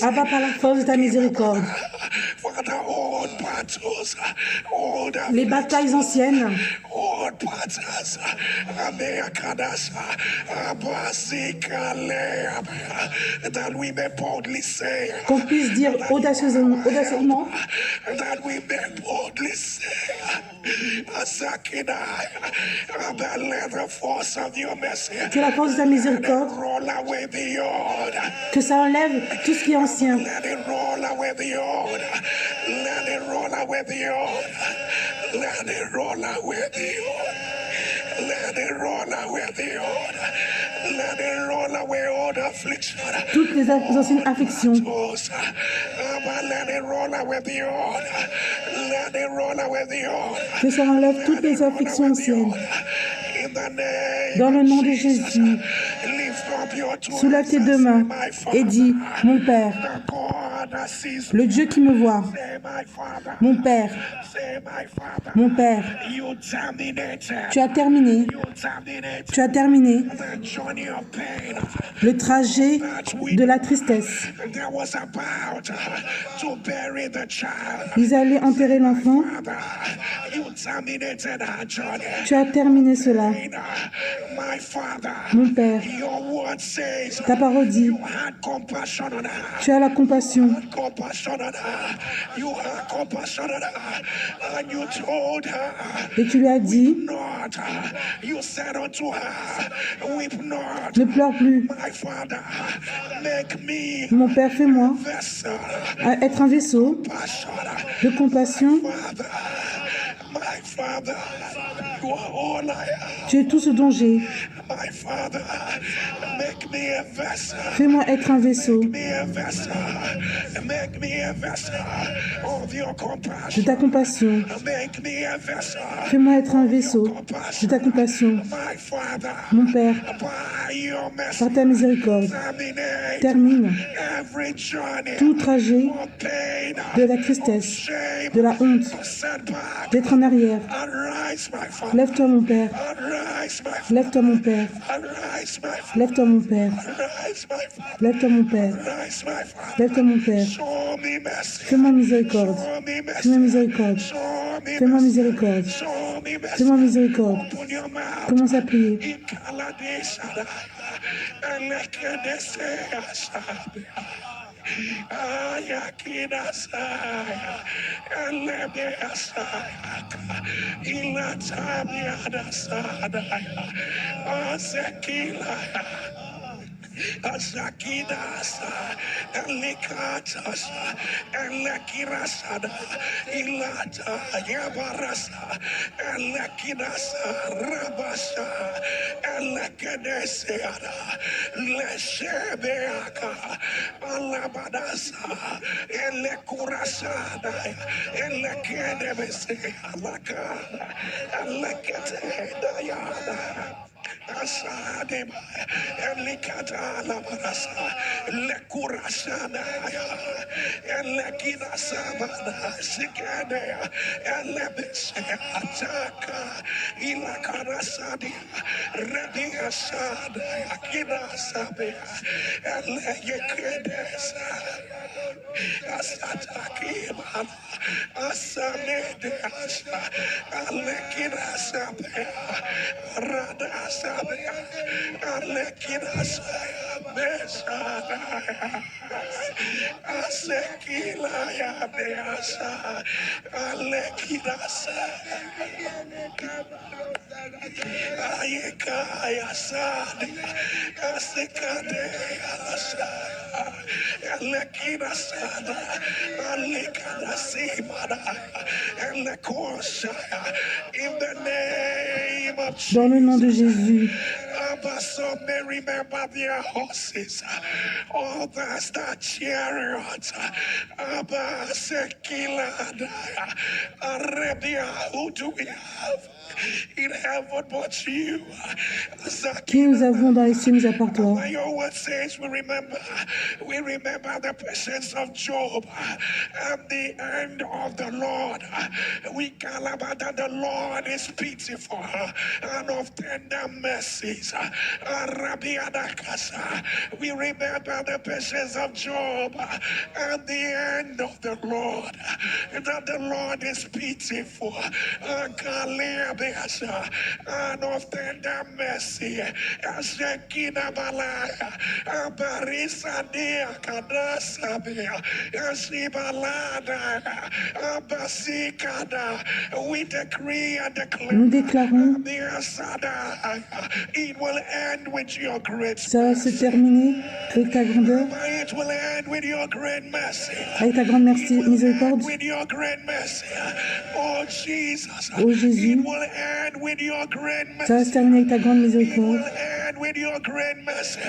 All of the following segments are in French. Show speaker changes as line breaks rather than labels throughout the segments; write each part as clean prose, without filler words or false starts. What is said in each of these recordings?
Abba, par la force de ta miséricorde, les batailles anciennes, qu'on puisse dire audacieusement, que la force de ta miséricorde, que ça enlève tout ce qui est ancien. Toutes les anciennes afflictions. Que ça enlève toutes les afflictions anciennes. Dans le nom de Jésus, soulève tes deux mains et dis, mon Père, le Dieu qui me voit, mon Père, tu as terminé le trajet de la tristesse. Ils allaient enterrer l'enfant. Tu as terminé cela. Mon Père, ta parole dit, tu as la compassion. Et tu lui as dit, ne pleure plus. Mon Père, fais-moi être un vaisseau de compassion. Tu es tout ce dont j'ai. Fais-moi être un vaisseau de ta compassion. Fais-moi être un vaisseau de ta compassion. Mon Père, par ta miséricorde, termine tout trajet de la tristesse, de la honte, d'être en arrière. Lève-toi, mon Père. Lève-toi, mon Père. Lève-toi, mon Père. Lève-toi, mon Père. Lève-toi, mon Père. Fais-moi miséricorde. Fais-moi miséricorde. Fais-moi miséricorde. Fais-moi miséricorde. Commence à prier.
Azakidasa, Elikatasa, Elekirasada, Ilata, Yabarasa, Elekidasa, Rabasa, Elekedeseada, Leshebeaka, Alabadasa, Elekurasada, Elekedebese, Alaka, Eleketedayada. Asadeba, Elikata Labarasa, Lekurasana, Elekina Sabana, Sikadea, Elebese, Ataka, Ilakarasadi, Redia Sada, Akina Sabea, Elekedesa, Asatakima, Asanedeasa, Alekina Sabea, Radasa. Alekinasaya Mesadaya Asekilaya Beasa Alekinasaya Ayekaya Sadi Asekadea Lasaya Elekinasada Alekanasimana Elekosaya in the name of Jesus.
Dans le nom de Jésus.
So may remember their horses, others their chariots. Abba Sekilada, Arabia, who do we have in heaven but you?
Qui nous avons dans les cieux mis à part toi?
Your word says we remember the patience of Job and the end of the Lord. We call about that the Lord is pitiful and of tender mercies. We remember the patience of Job and the end of the Lord. That the Lord is pitiful and of tender mercy. Shekina Balaya, Barisa Dea Kadasabia, Shibalada, Basikada. We decree and
Nous
declare
déclarons,
it will end with your great
ça va se
mercy.
terminer avec ta grandeur,
It will end with your great mercy.
avec ta grande miséricorde.
With your great mercy. Oh Jesus.
Ô Jésus,
It will end with your great
ça va se
mercy.
terminer avec ta grande
It
miséricorde.
will end with your great mercy.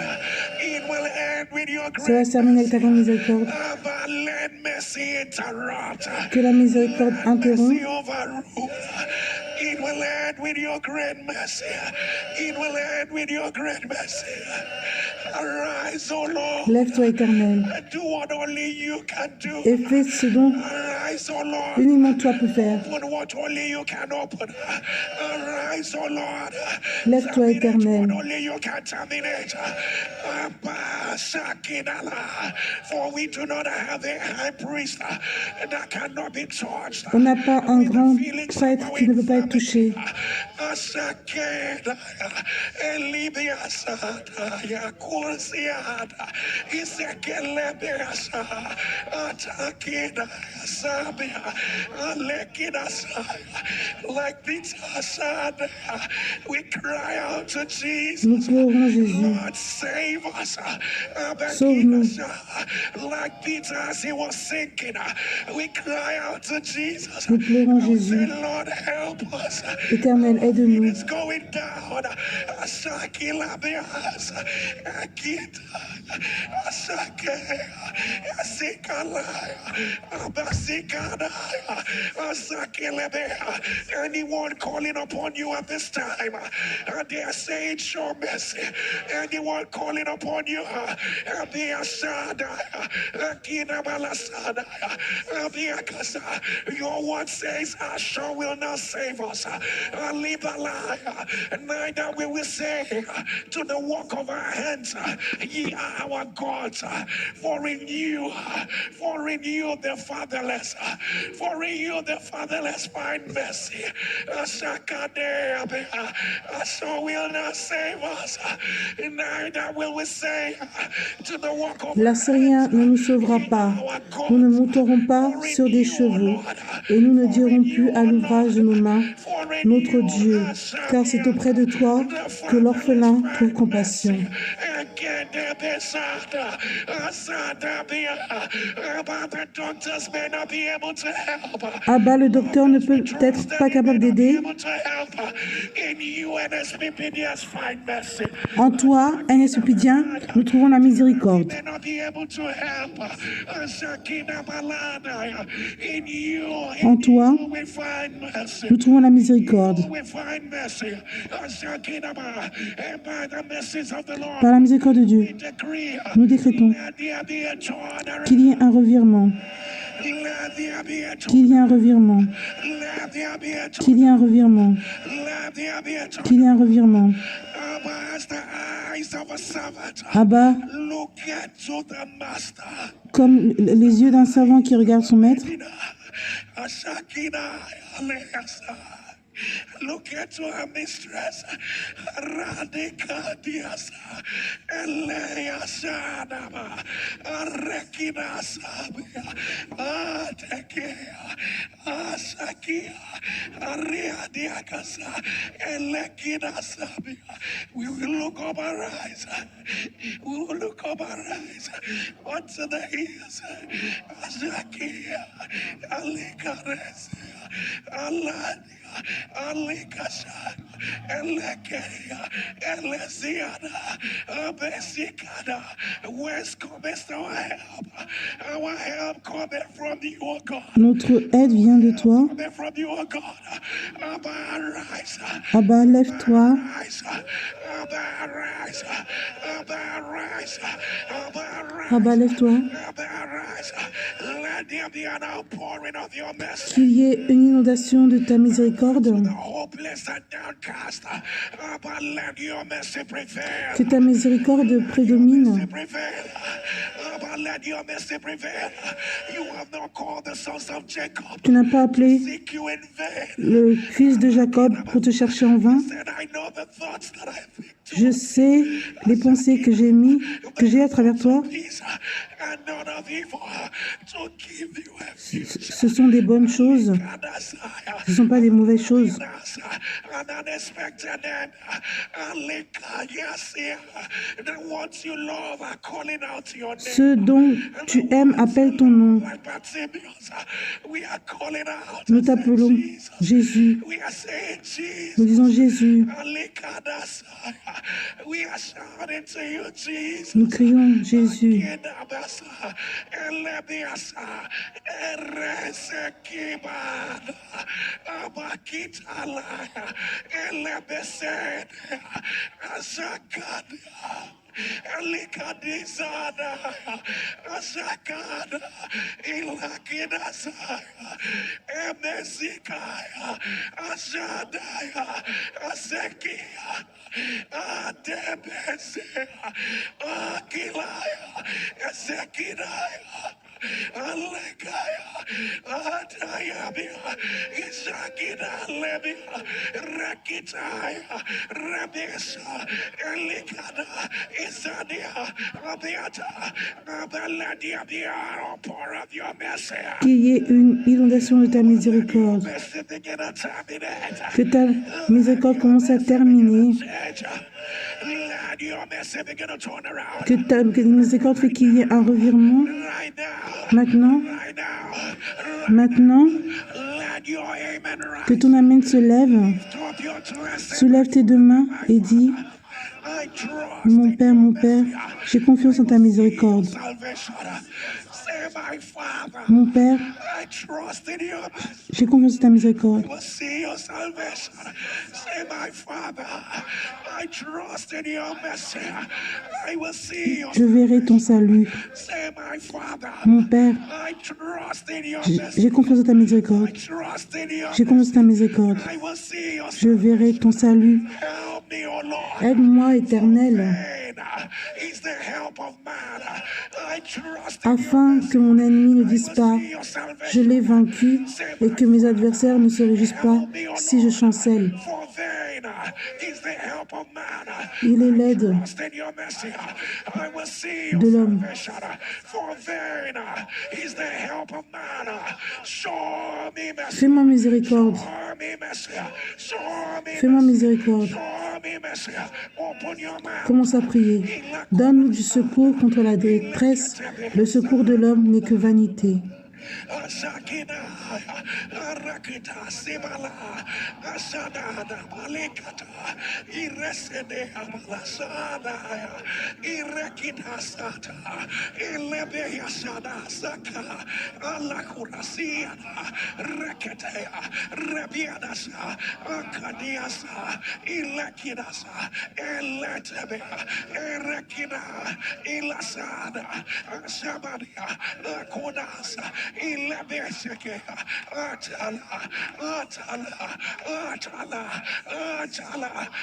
It will end with your
Ça va
great
se terminer avec ta grande miséricorde.
But let mercy interrupt.
Que la miséricorde interrompt.
Mercy overrule. It will end with your great mercy. It will end with your great mercy. Arise, O Lord.
Lève-toi, Éternel,
Do what only you can do.
et fais ce dont
Arise, O Lord.
uniquement toi peux faire.
Open what only you can open. Arise, O Lord.
Lève-toi, Éternel.
What only you can terminate. For we do not have a high priest that cannot be touched.
On n'a pas un grand prêtre qui ne peut pas être touché.
Like Peter said, we cry out to Jesus.
Nous pleurons Jésus.
Lord, save us.
Sauve-nous.
Like Peter as he was sinking, we cry out to Jesus.
Nous pleurons Jésus.
Lord, help us.
Éternel, aide-nous.
It's going down. Anyone calling upon you at this time, they are saying, show mercy. Anyone calling upon you, they are sad. Your word says, Asher will not save us. Live a lie. Neither will we say to the work of our hands, ye are our gods. For in you the fatherless, find mercy. So will not save us. Neither will we say to the work of
L'Assyrien ne nous sauvera pas. Nous ne monterons pas sur des chevaux et nous ne dirons plus à l'ouvrage de nos mains, notre Dieu, car c'est auprès de toi que l'orphelin trouve compassion. Abba, le docteur ne peut être pas capable d'aider. En toi, NSPidien, nous trouvons la miséricorde. En toi, nous trouvons la miséricorde. Par la miséricorde de Dieu, nous décrétons qu'il y ait un revirement. Qu'il y ait un revirement. Qu'il y ait un revirement. Qu'il y ait un revirement. Abba, comme les yeux d'un savant qui regarde son maître,
look at your mistress, Radika Diasa, Elea Sadaba, Arekina Sabia, Atekea, Asakia, Area Diakasa, Elekina Sabia. We will look up our eyes. We will look up our eyes unto the hills. Asakia, Alikares, Aladia. Alikasa, Elekeria, Elesiana, Abesikada. Whence cometh our help? Our help cometh from you, O God.
Notre aide vient de toi.
From you, O God.
Abba, lève-toi.
Abba,
lève-toi. qu'il y ait une inondation de ta miséricorde, que ta miséricorde prédomine. Tu n'as pas appelé le fils de Jacob pour te chercher en vain. Je sais les pensées que j'ai à travers toi. Ce sont des bonnes choses. Ce ne sont pas des mauvaises choses. Ceux dont tu aimes appellent ton nom. Nous t'appelons Jésus. Nous disons Jésus. Nous crions Jésus.
Elikadizada, Azakada, Ilakidasa, Emezikaya, Azadaya, Azekia, Adebezea, Akilaya, Ezekidaya. Alekaya, Atayabia, Isakida Lebia, Rakitaya, Rabesa, Elikada, Isadia, Rabiata, Abaladia, pour of your mercy.
Qu'il y ait une inondation de ta miséricorde. Que ta miséricorde commence à terminer. Que ta miséricorde fait qu'il y ait un revirement. Maintenant, que ton amen se lève. Soulève tes deux mains et dis: mon Père, j'ai confiance en ta miséricorde. Mon Père, j'ai confiance en ta miséricorde. Je verrai ton salut. Mon Père, j'ai confiance en ta miséricorde. J'ai confiance en ta miséricorde. Je verrai ton salut. Aide-moi, Éternel, afin que mon ennemi ne dise pas: je l'ai vaincu, et que mes adversaires ne se réjouissent pas si je chancelle. Il est l'aide de l'homme. Fais-moi miséricorde. Fais-moi miséricorde. Commence à prier. Donne-nous du secours contre la détresse. Le secours de l'homme n'est que vanité.
Asakina, Arakita, Sibala, Asadada, Balikata, Iresede, Amalasada, Irekita Sata, Ilebea Sada, Saka, Alakurasiana, Reketea, Rebiadasa, Akadiasa, Ilekidasa, Eletebea, Erekina, Ilasada, Sabadia, Akodasa, Ilebeseke, Atala,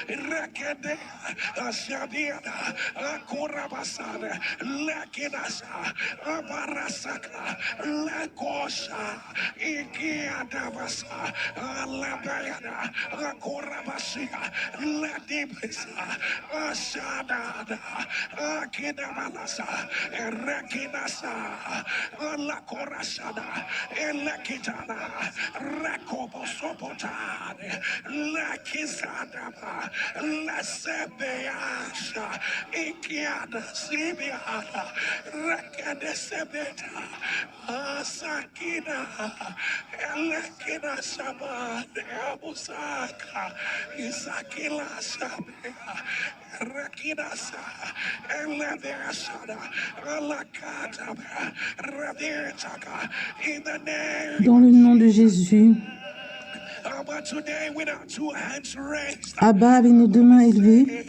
Rekede, Asabiana, Akurabasana, Lekinasa, Abarasaka, Lekosha, Ikiadavasa, Alabayana, Akurabasia, Ledibisa, Asadada, Akidamalasa, Rekinasa, Alakorasada, Elekitana, Rakobosopotane, Lakizadaba, Lasebeasha, Ikiada, Sibiada, Rakadesebeta, Asakina, Elekina Sabane, Abusaka, Isakila Sabea, Rakidasa, Eleveasada, Alakataba, Ravirtaka, in the name
Dans le nom de Jésus, Abba, avec nos deux mains élevées,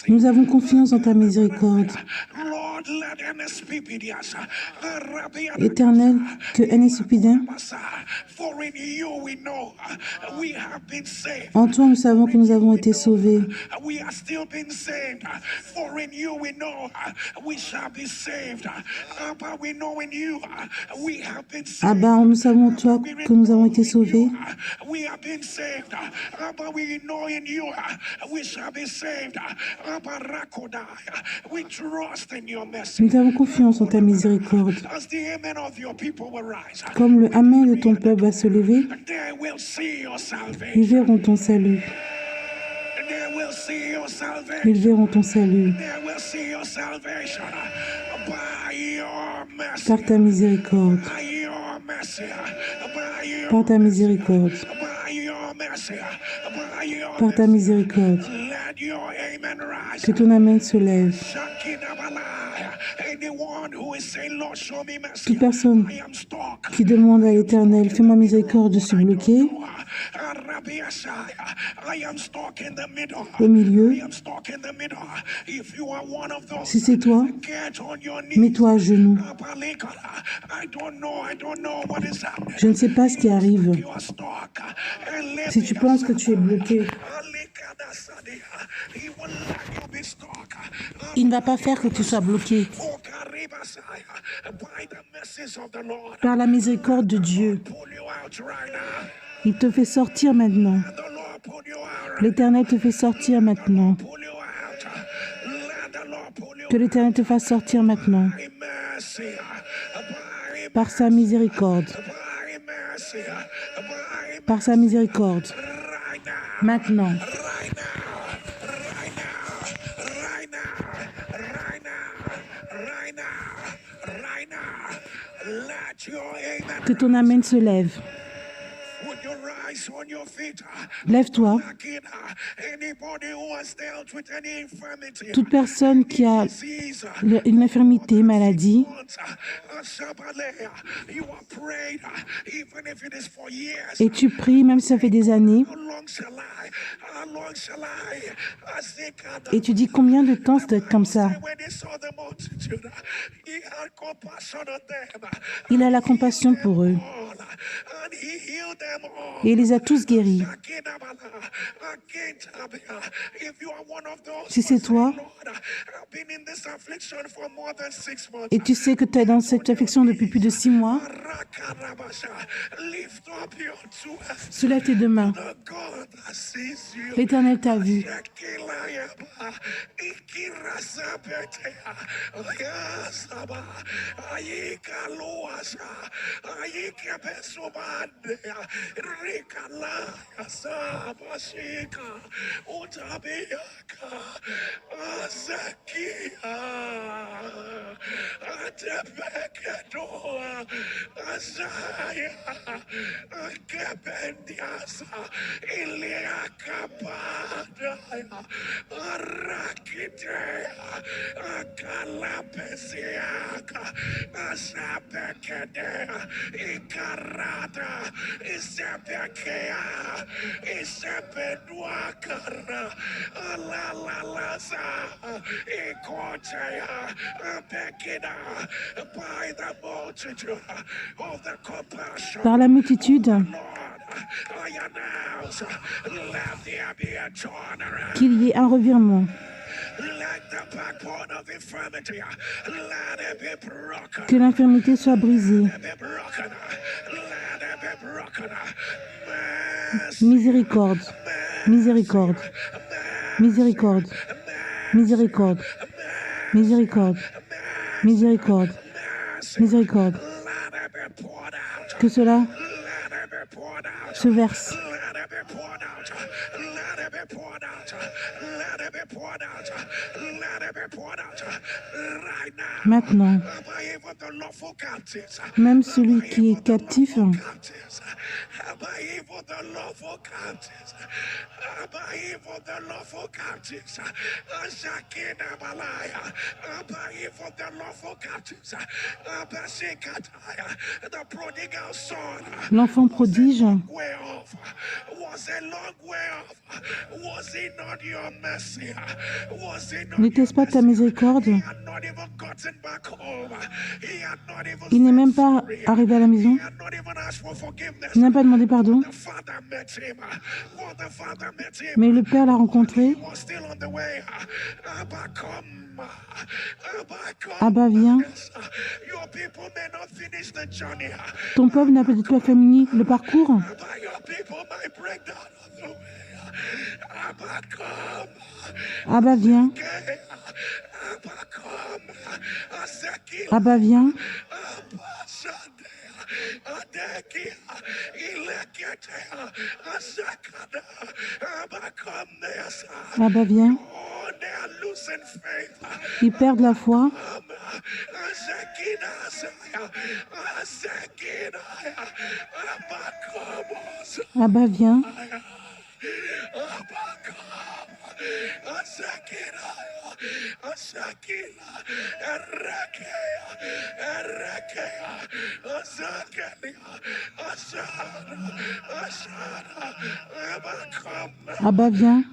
nous avons confiance en ta miséricorde. Éternel, que N.S.Upidin, en toi nous savons que nous avons été sauvés. Abba, nous savons en toi que nous avons été sauvés. Nous avons confiance en ta miséricorde. Comme le Amen de ton peuple va se lever, ils verront ton salut. Ils verront ton salut. Par ta miséricorde. Par ta miséricorde. Par ta miséricorde. Que ton Amen se lève. Toute personne qui demande à l'Éternel, fais-moi miséricorde, je suis bloqué au milieu. Si c'est toi, mets-toi à genoux. Je ne sais pas ce qui arrive. Si tu penses que tu es bloqué, il ne va pas faire que tu sois bloqué. Par la miséricorde de Dieu, il te fait sortir maintenant. L'Éternel te fait sortir maintenant. Que l'Éternel te fasse sortir maintenant. Par sa miséricorde. Par sa miséricorde. Maintenant. Que ton Amen se lève. Lève-toi. Toute personne qui a une infirmité, maladie, et tu pries, même si ça fait des années, et tu dis combien de temps ça doit être comme ça. Il a la compassion pour eux. Et il les a tous guéris. Si c'est toi, et tu sais que tu es dans cette affliction depuis plus de 6 mois, soulève tes deux mains. L'Éternel t'a vu. Par la multitude, qu'il y ait un revirement. Que l'infirmité soit brisée. Miséricorde, miséricorde, miséricorde, miséricorde, miséricorde, miséricorde, miséricorde. Que cela se verse.
Let it be poured out. Let it be poured out. Let it be poured out. Right now.
Maintenant,
Even the lawful captives.
même celui qui est captif,
Even the lawful captives. Even the lawful captives. Shakina Malaya. Even the lawful captives. The prodigal son.
l'enfant prodige,
Way off. Was a long way off. Was it not your mercy? Was it not
n'était-ce pas ta miséricorde?
He had not even gotten back home. He had not even
Il n'est même pas arrivé à la maison,
He had not even asked for forgiveness.
il n'a pas demandé pardon,
The father met him. When the father met him,
mais le Père l'a rencontré.
he was still on the way. Abba, come. Abba, come.
Abba, viens.
Your people may not finish the journey.
Ton peuple n'a peut-être pas fini le parcours.
Abba, your people might break down on the way. Abba, come.
Abba, viens.
Abba, come. Azeki,
Abba, viens.
Abba, Shande, Adeki, Ilekete, Azakada. Abba, come there, sir.
Abba, viens.
Oh, they are losing faith.
Ils perdent la foi.
Azekina, Zaya, Azekina, Abba, come.
Abba, viens. Abba, viens.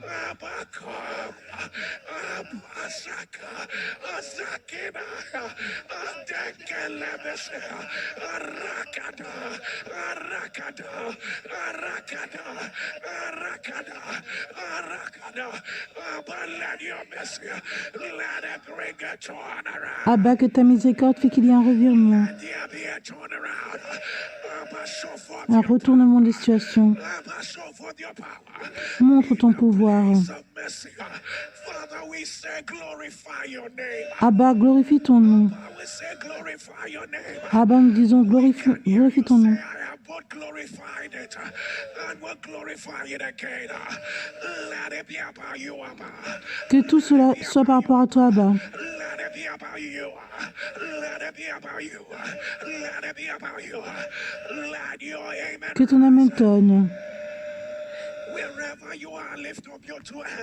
Abba, que ta miséricorde fait qu'il y ait un revirement, un retournement des situations. Montre ton pouvoir. Abba, glorifie ton nom. Abba, nous disons glorifie ton nom. Que tout cela soit par rapport à toi, Abba. Que ton amen tonne.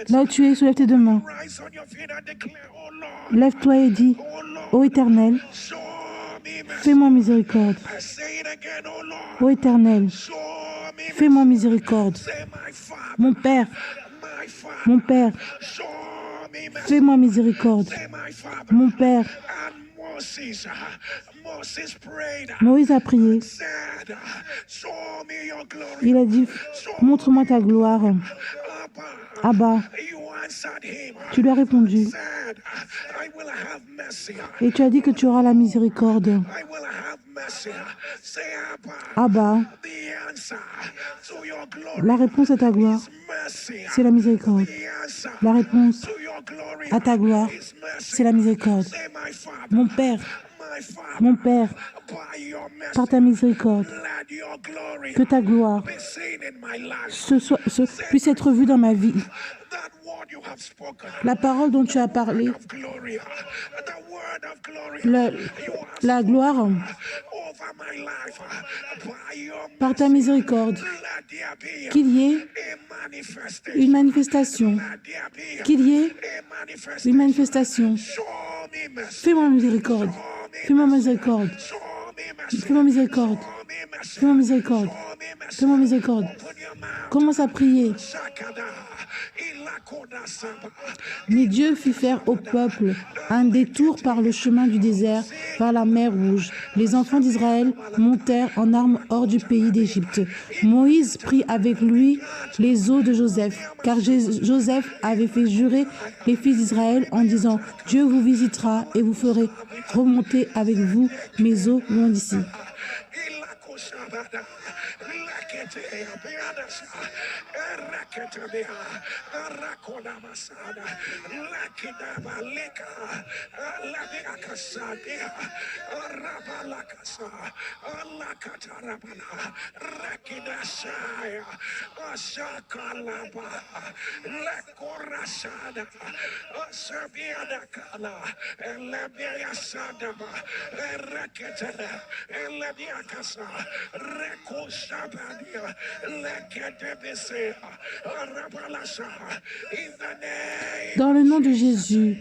Là où tu es, soulève tes deux mains. Lève-toi et dis, ô Éternel, fais-moi miséricorde. Ô Éternel, fais-moi miséricorde. Mon Père, fais-moi miséricorde. Mon Père. Moïse a prié. Il a dit, montre-moi ta gloire. Abba, tu lui as répondu. Et tu as dit que tu auras la miséricorde. Abba, la réponse à ta gloire, c'est la miséricorde. La réponse à ta gloire, c'est la miséricorde. Mon Père, par ta miséricorde, que ta gloire puisse être vue dans ma vie. La parole dont tu as parlé, la gloire, par ta miséricorde, qu'il y ait une manifestation, qu'il y ait une manifestation. Fais-moi miséricorde, fais-moi miséricorde, fais-moi miséricorde, fais-moi miséricorde, fais-moi miséricorde. Commence à prier. Mais Dieu fit faire au peuple un détour par le chemin du désert, par la mer Rouge. Les enfants d'Israël montèrent en armes hors du pays d'Égypte. Moïse prit avec lui les os de Joseph, car Joseph avait fait jurer les fils d'Israël en disant « Dieu vous visitera et vous ferez remonter avec vous mes os loin d'ici. » Dans le nom de Jésus,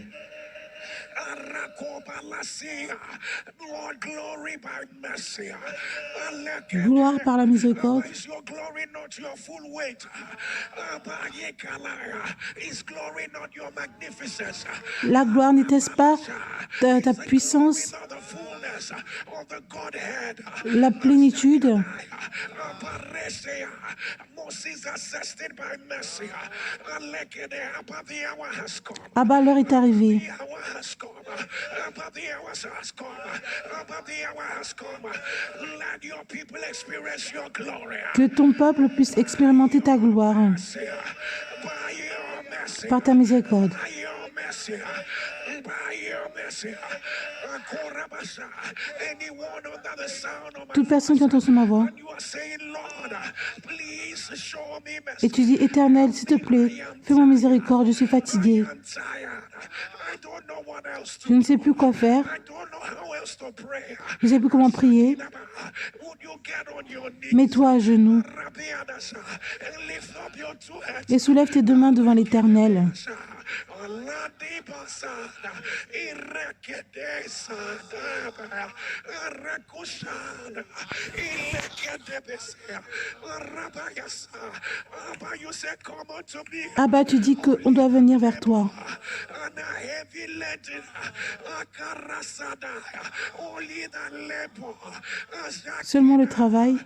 gloire par la miséricorde. La gloire n'était-ce pas ta puissance, la plénitude? Abba, l'heure est arrivée. Que ton peuple puisse expérimenter ta gloire par ta miséricorde. Toute personne qui entend ma voix, et tu dis, Éternel, s'il te plaît, fais-moi miséricorde, je suis fatigué. Je ne sais plus quoi faire. Je ne sais plus comment prier. Mets-toi à genoux et soulève tes deux mains devant l'Éternel. Abba, tu dis qu'on doit venir vers toi. Seulement le travail.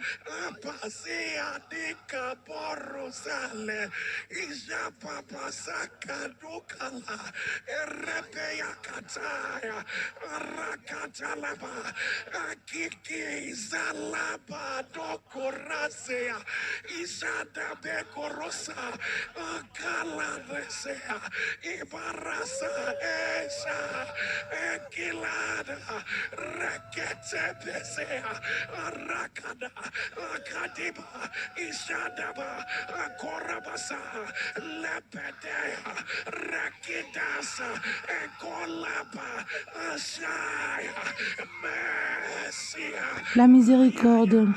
La miséricorde,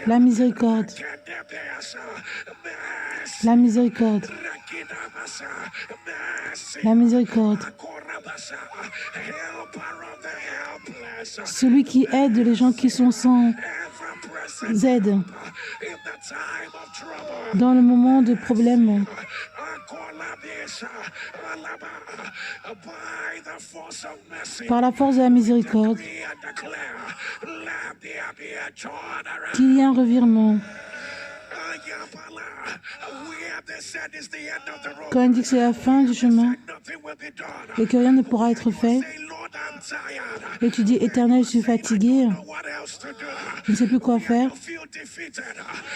la miséricorde, la miséricorde, la miséricorde. Celui qui aide les gens qui sont sans aide dans le moment de problème. Par la force de la miséricorde, qu'il y ait un revirement. Quand on dit que c'est la fin du chemin et que rien ne pourra être fait, et tu dis, Éternel, je suis fatigué, je ne sais plus quoi faire.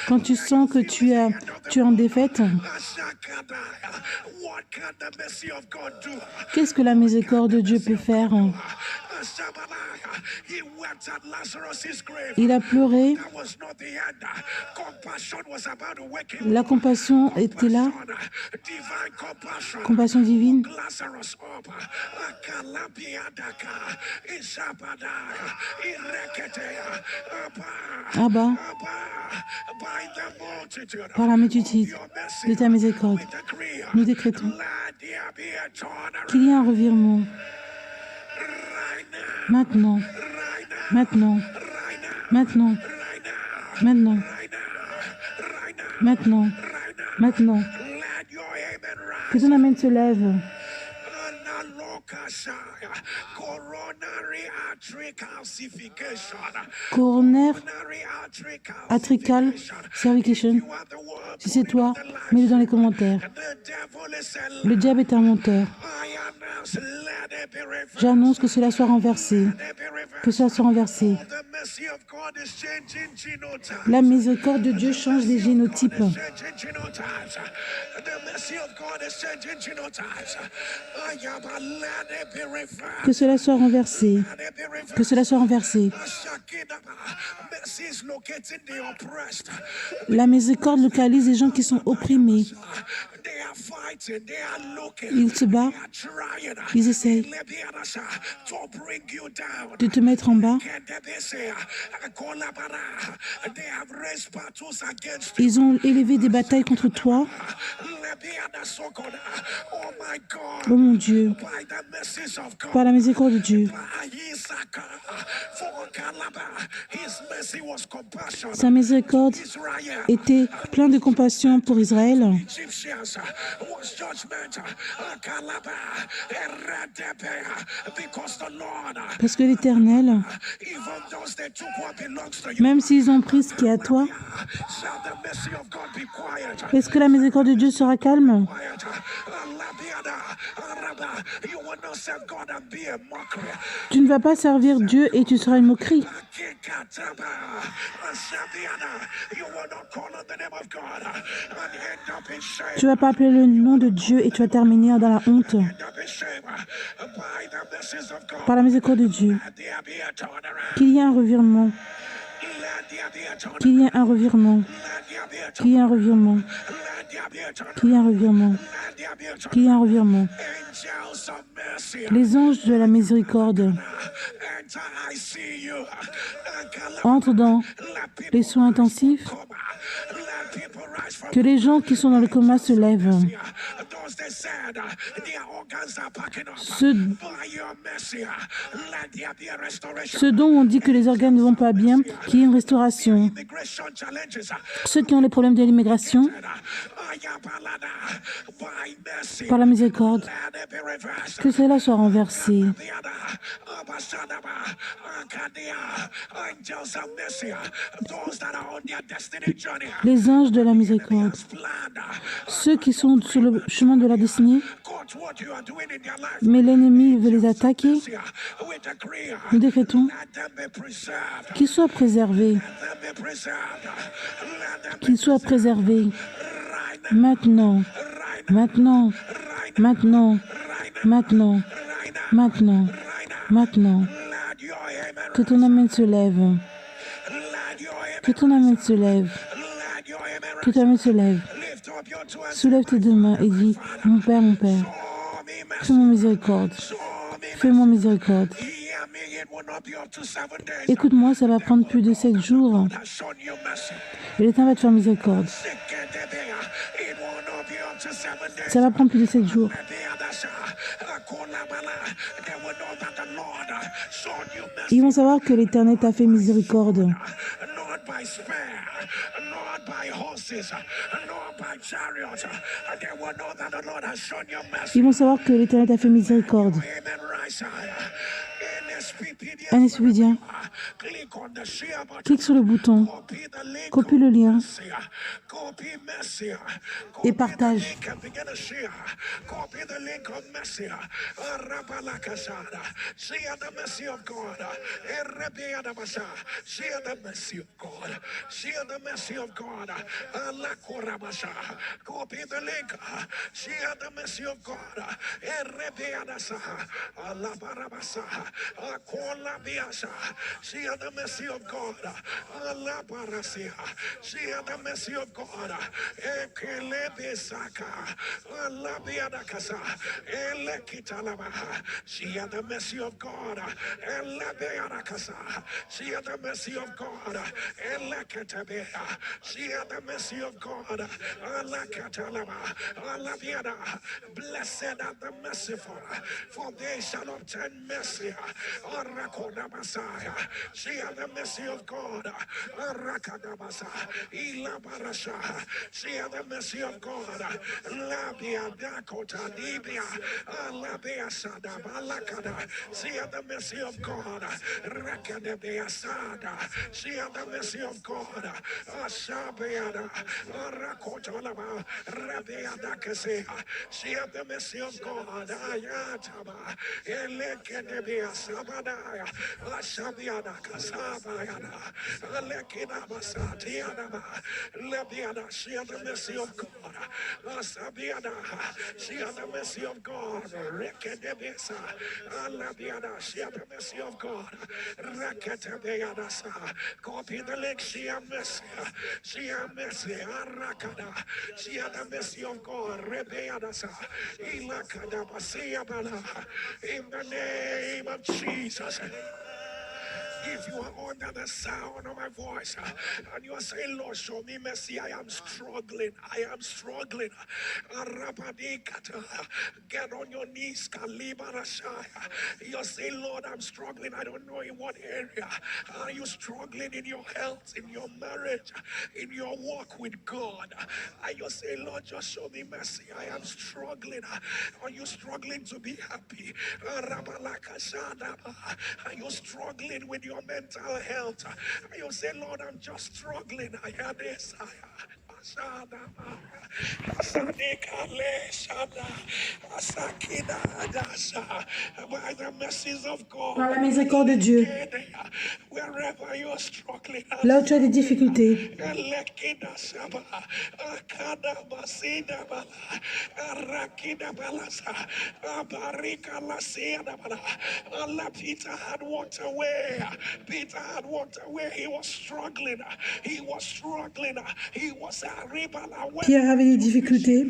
Quand tu sens que tu es en défaite, qu'est-ce que la miséricorde de Dieu peut faire? Il a pleuré. La compassion était là. Compassion divine. Abba, par la multitude de ta miséricorde, nous décrétons qu'il y ait un revirement. Maintenant, maintenant, maintenant, maintenant, maintenant, maintenant. Que ton amen se lève. Coronaire atrical certification. Si c'est toi, mets-le dans les commentaires. Le diable est un menteur. J'annonce que cela soit renversé. Que cela soit renversé. La miséricorde de Dieu change les génotypes. Que cela soit renversé. Que cela soit renversé. La miséricorde localise les gens qui sont opprimés. Ils se battent. Ils essayent de te mettre en bas. Ils ont élevé des batailles contre toi. Oh mon Dieu, par la miséricorde de Dieu, sa miséricorde était pleine de compassion pour Israël. Parce que l'Éternel, même s'ils ont pris ce qui est à toi, est-ce que la miséricorde de Dieu sera calme? Tu ne vas pas servir Dieu et tu seras une moquerie. Tu ne vas pas appeler le nom de Dieu et tu vas terminer dans la honte. Par la miséricorde de Dieu, qu'il y ait un revirement. Qu'il y ait un revirement. Qu'il y ait un revirement. Qu'il y ait un revirement. Qu'il y ait un revirement. Les anges de la miséricorde entrent dans les soins intensifs. Que les gens qui sont dans le coma se lèvent. Ceux dont on dit que les organes ne vont pas bien, qu'il y ait une restauration. Ceux qui ont les problèmes de l'immigration, par la miséricorde, que cela soit renversé. Les anges de la miséricorde, ceux qui sont sur le chemin de leur destinée, mais l'ennemi veut les attaquer, nous décrétons qu'ils soient préservés. Qu'ils soient préservés. Maintenant, maintenant, maintenant, maintenant, maintenant, maintenant. Que ton amen se lève. Que ton amen se lève. Que ton amen se lève. Soulève tes deux mains et dis, mon Père, fais-moi miséricorde. Fais-moi miséricorde. Écoute-moi, ça va prendre plus de 7 jours. Et l'Éternel va te faire miséricorde. Ça va prendre plus de 7 jours. Ils vont savoir que l'Éternel t'a fait miséricorde. Ils vont savoir que l'Éternel t'a fait miséricorde. Un expédient. Clique sur le bouton, copie le lien et partage.
See the mercy of God. Allah Barasia. See the mercy of God. Ekelebesaka. Allah Biadakasa. Elekitalaba. See the mercy of God. Elebeadakasa. See the mercy of God. Eleketabea. See the mercy of God. Allah Katalaba. Allah Biada. Blessed are the merciful, for they shall obtain mercy. See the mercy of God. See the mercy of God. Labia Dakota Libia. Labia Sada Balakada. See the mercy of God. Rakadabia Sada. See the mercy of God. Asabeada. Rakotolaba. Rabia Dakasea. See the mercy of God. Ayataba. Elekadabia Sabadaya. Asabiada Kasabayada. Alekina Basatiana. Lebiana. See the mercy of God. Asabiana. See the mercy of God. Rekedebesa. Alabiana. See the mercy of God. Reketebeanasa. Copy the link. See a mercy. See a mercy. Arakada. See the mercy of God. Rebeanasa. Ilakada. Basiabana. In the name of Jesus. If you are under the sound of my voice and you are saying, Lord, show me mercy, I am struggling. I am struggling. Arabadikata. Get on your knees. Kalibarashaya. You're saying, Lord, I'm struggling. I don't know in what area. Are you struggling in your health, in your marriage, in your walk with God? Are you saying, Lord, just show me mercy? I am struggling. Are you struggling to be happy? Arabalakashadaba. Are you struggling with your mental health? Are you saying, Lord, I'm just struggling? I had this. By the mercies of
Par
God,
la miséricorde de Dieu,
wherever you're struggling,
là où tu as des difficultés,
Peter had walked away. Peter had walked away. He was struggling. He was struggling. He was
Pierre avait des difficultés.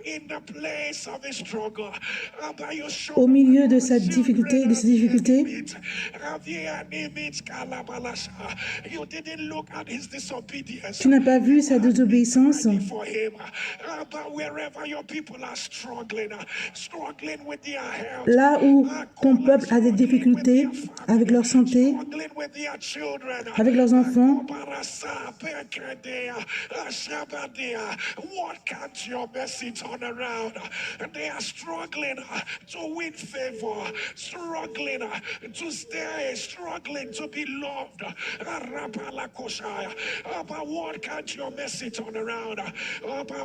in the place of his struggle.
Au milieu de sa difficulté, de ses difficultés,
You didn't look at his disobedience.
tu n'as pas vu sa désobéissance.
For him, but wherever your people are struggling with their health,
Là où ton peuple a des difficultés avec leur santé,
struggling with their children,
avec leurs enfants,
what can't your mercy turn around? They are struggling to win favor, struggling to stay, struggling to be loved. But what can't your mercy turn around?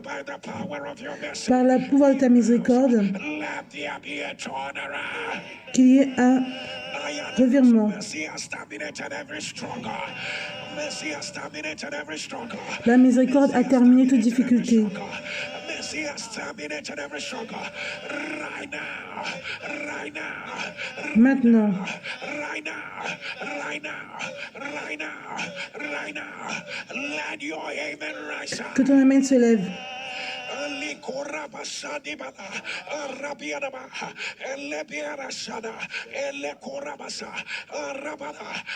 By the power of your mercy,
par le pouvoir de ta miséricorde,
let there be a turnaround.
qu'il y ait un revirement.
Mercy has terminated every struggle. Mercy has terminated every struggle.
La miséricorde a terminé toute difficulté.
Mercy has terminated every struggle. Right now, right now,
Maintenant,
right now, right now, right now, right now. Let your amen rise up.
que ton amen se lève.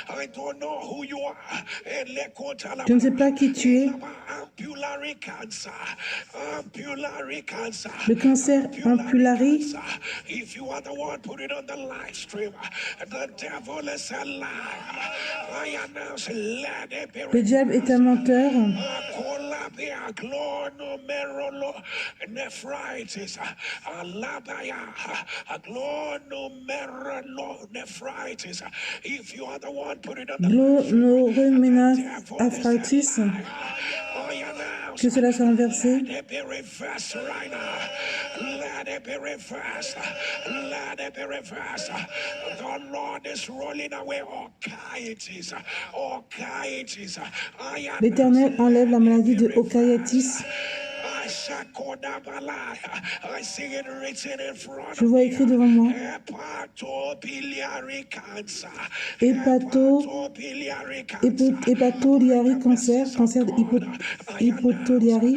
I don't know who you are.
Je ne sais pas qui tu es. Le cancer ampulari,
If you are the one, put it on the live stream. The devil is a liar. I announce, let it be.
le diable est un menteur.
Nephritis, alabaya, glomerulonephritis. If you are the one, put it on the
Glomerulonephritis, que cela soit renversé.
Let it be reversed right now. Let it be reversed. Let it be reversed. The Lord is rolling away all cavities. All cavities.
L'Éternel enlève la maladie de Okayatis. Je vois écrit devant moi hépatoliari cancer, cancer hypotoliari.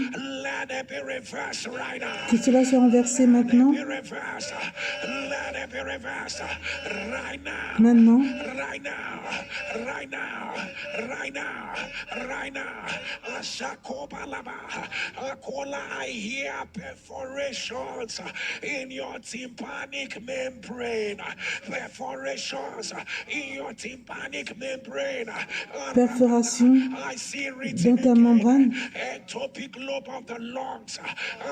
Que cela soit renversé maintenant.
it be reversed right now.
Maintenant,
Right now, right now, right now, right now. Ashakobalaba, Akola, I hear perforations in your tympanic membrane. Perforations in your tympanic membrane.
perforation
I see
dans
written
ta
again.
membrane,
Ectopic lobe of the lungs.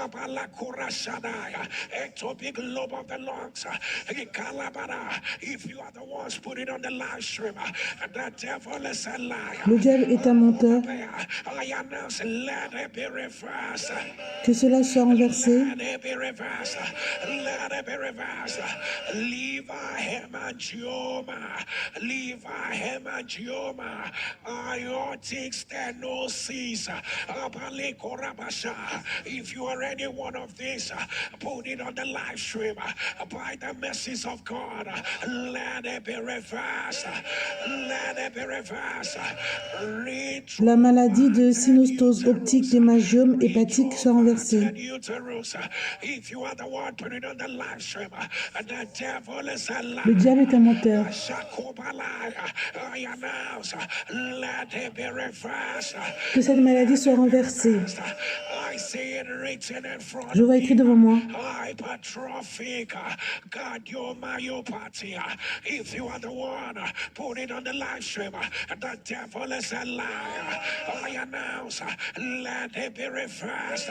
Abalakurashadaya. Ectopic lobe of the lungs. Ikalabara. If you are the ones put it on the live stream, the devil is a liar.
le diable est un menteur,
I announce, let it be reversed.
que cela soit renversé,
Let it be reversed. Let it be reversed. Leave our hemangioma. Leave our hemangioma. Aortic stenosis. Abalikorabasha. If you are any one of these, put it on the live stream. By the mercies of God, let it be reversed. Let it be reversed.
la maladie de sinostose optique des magiomes hépatiques soit renversée.
If you are the one put it on the live stream, the devil is a
Le
liar.
diable est un menteur.
I announce, let it be reversed.
Que cette maladie soit renversée.
I see it written in front
Je vois écrit devant moi.
hypertrophic cardiomyopathy. If you are the one, put it on the live stream. The devil is a liar. I announce, let it be reversed.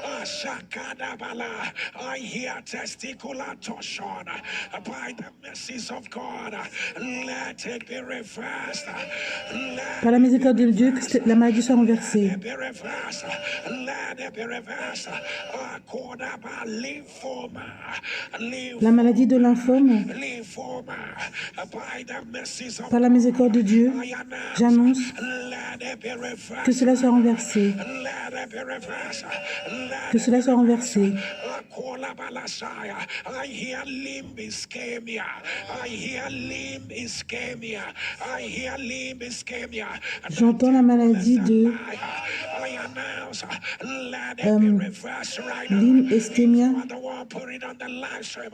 Ashakadabala. I hear testicular torsion by the mercies of God. Let it be reversed.
Par la miséricorde de Dieu, que la maladie soit renversée.
Let it be reversed. Let it be reversed. Akodaba lymphoma.
La maladie de lymphome,
Lymphoma. By the mercies of
par la miséricorde de Dieu, j'annonce
let it be reversed.
que cela soit renversé.
Let it be reversed.
Que cela soit renversé.
I hear limb ischemia. I hear limb ischemia. I hear limb ischemia.
J'entends la maladie de
I announce, let it be reversed right now.
limb ischemia.
You are the one put it on the live stream.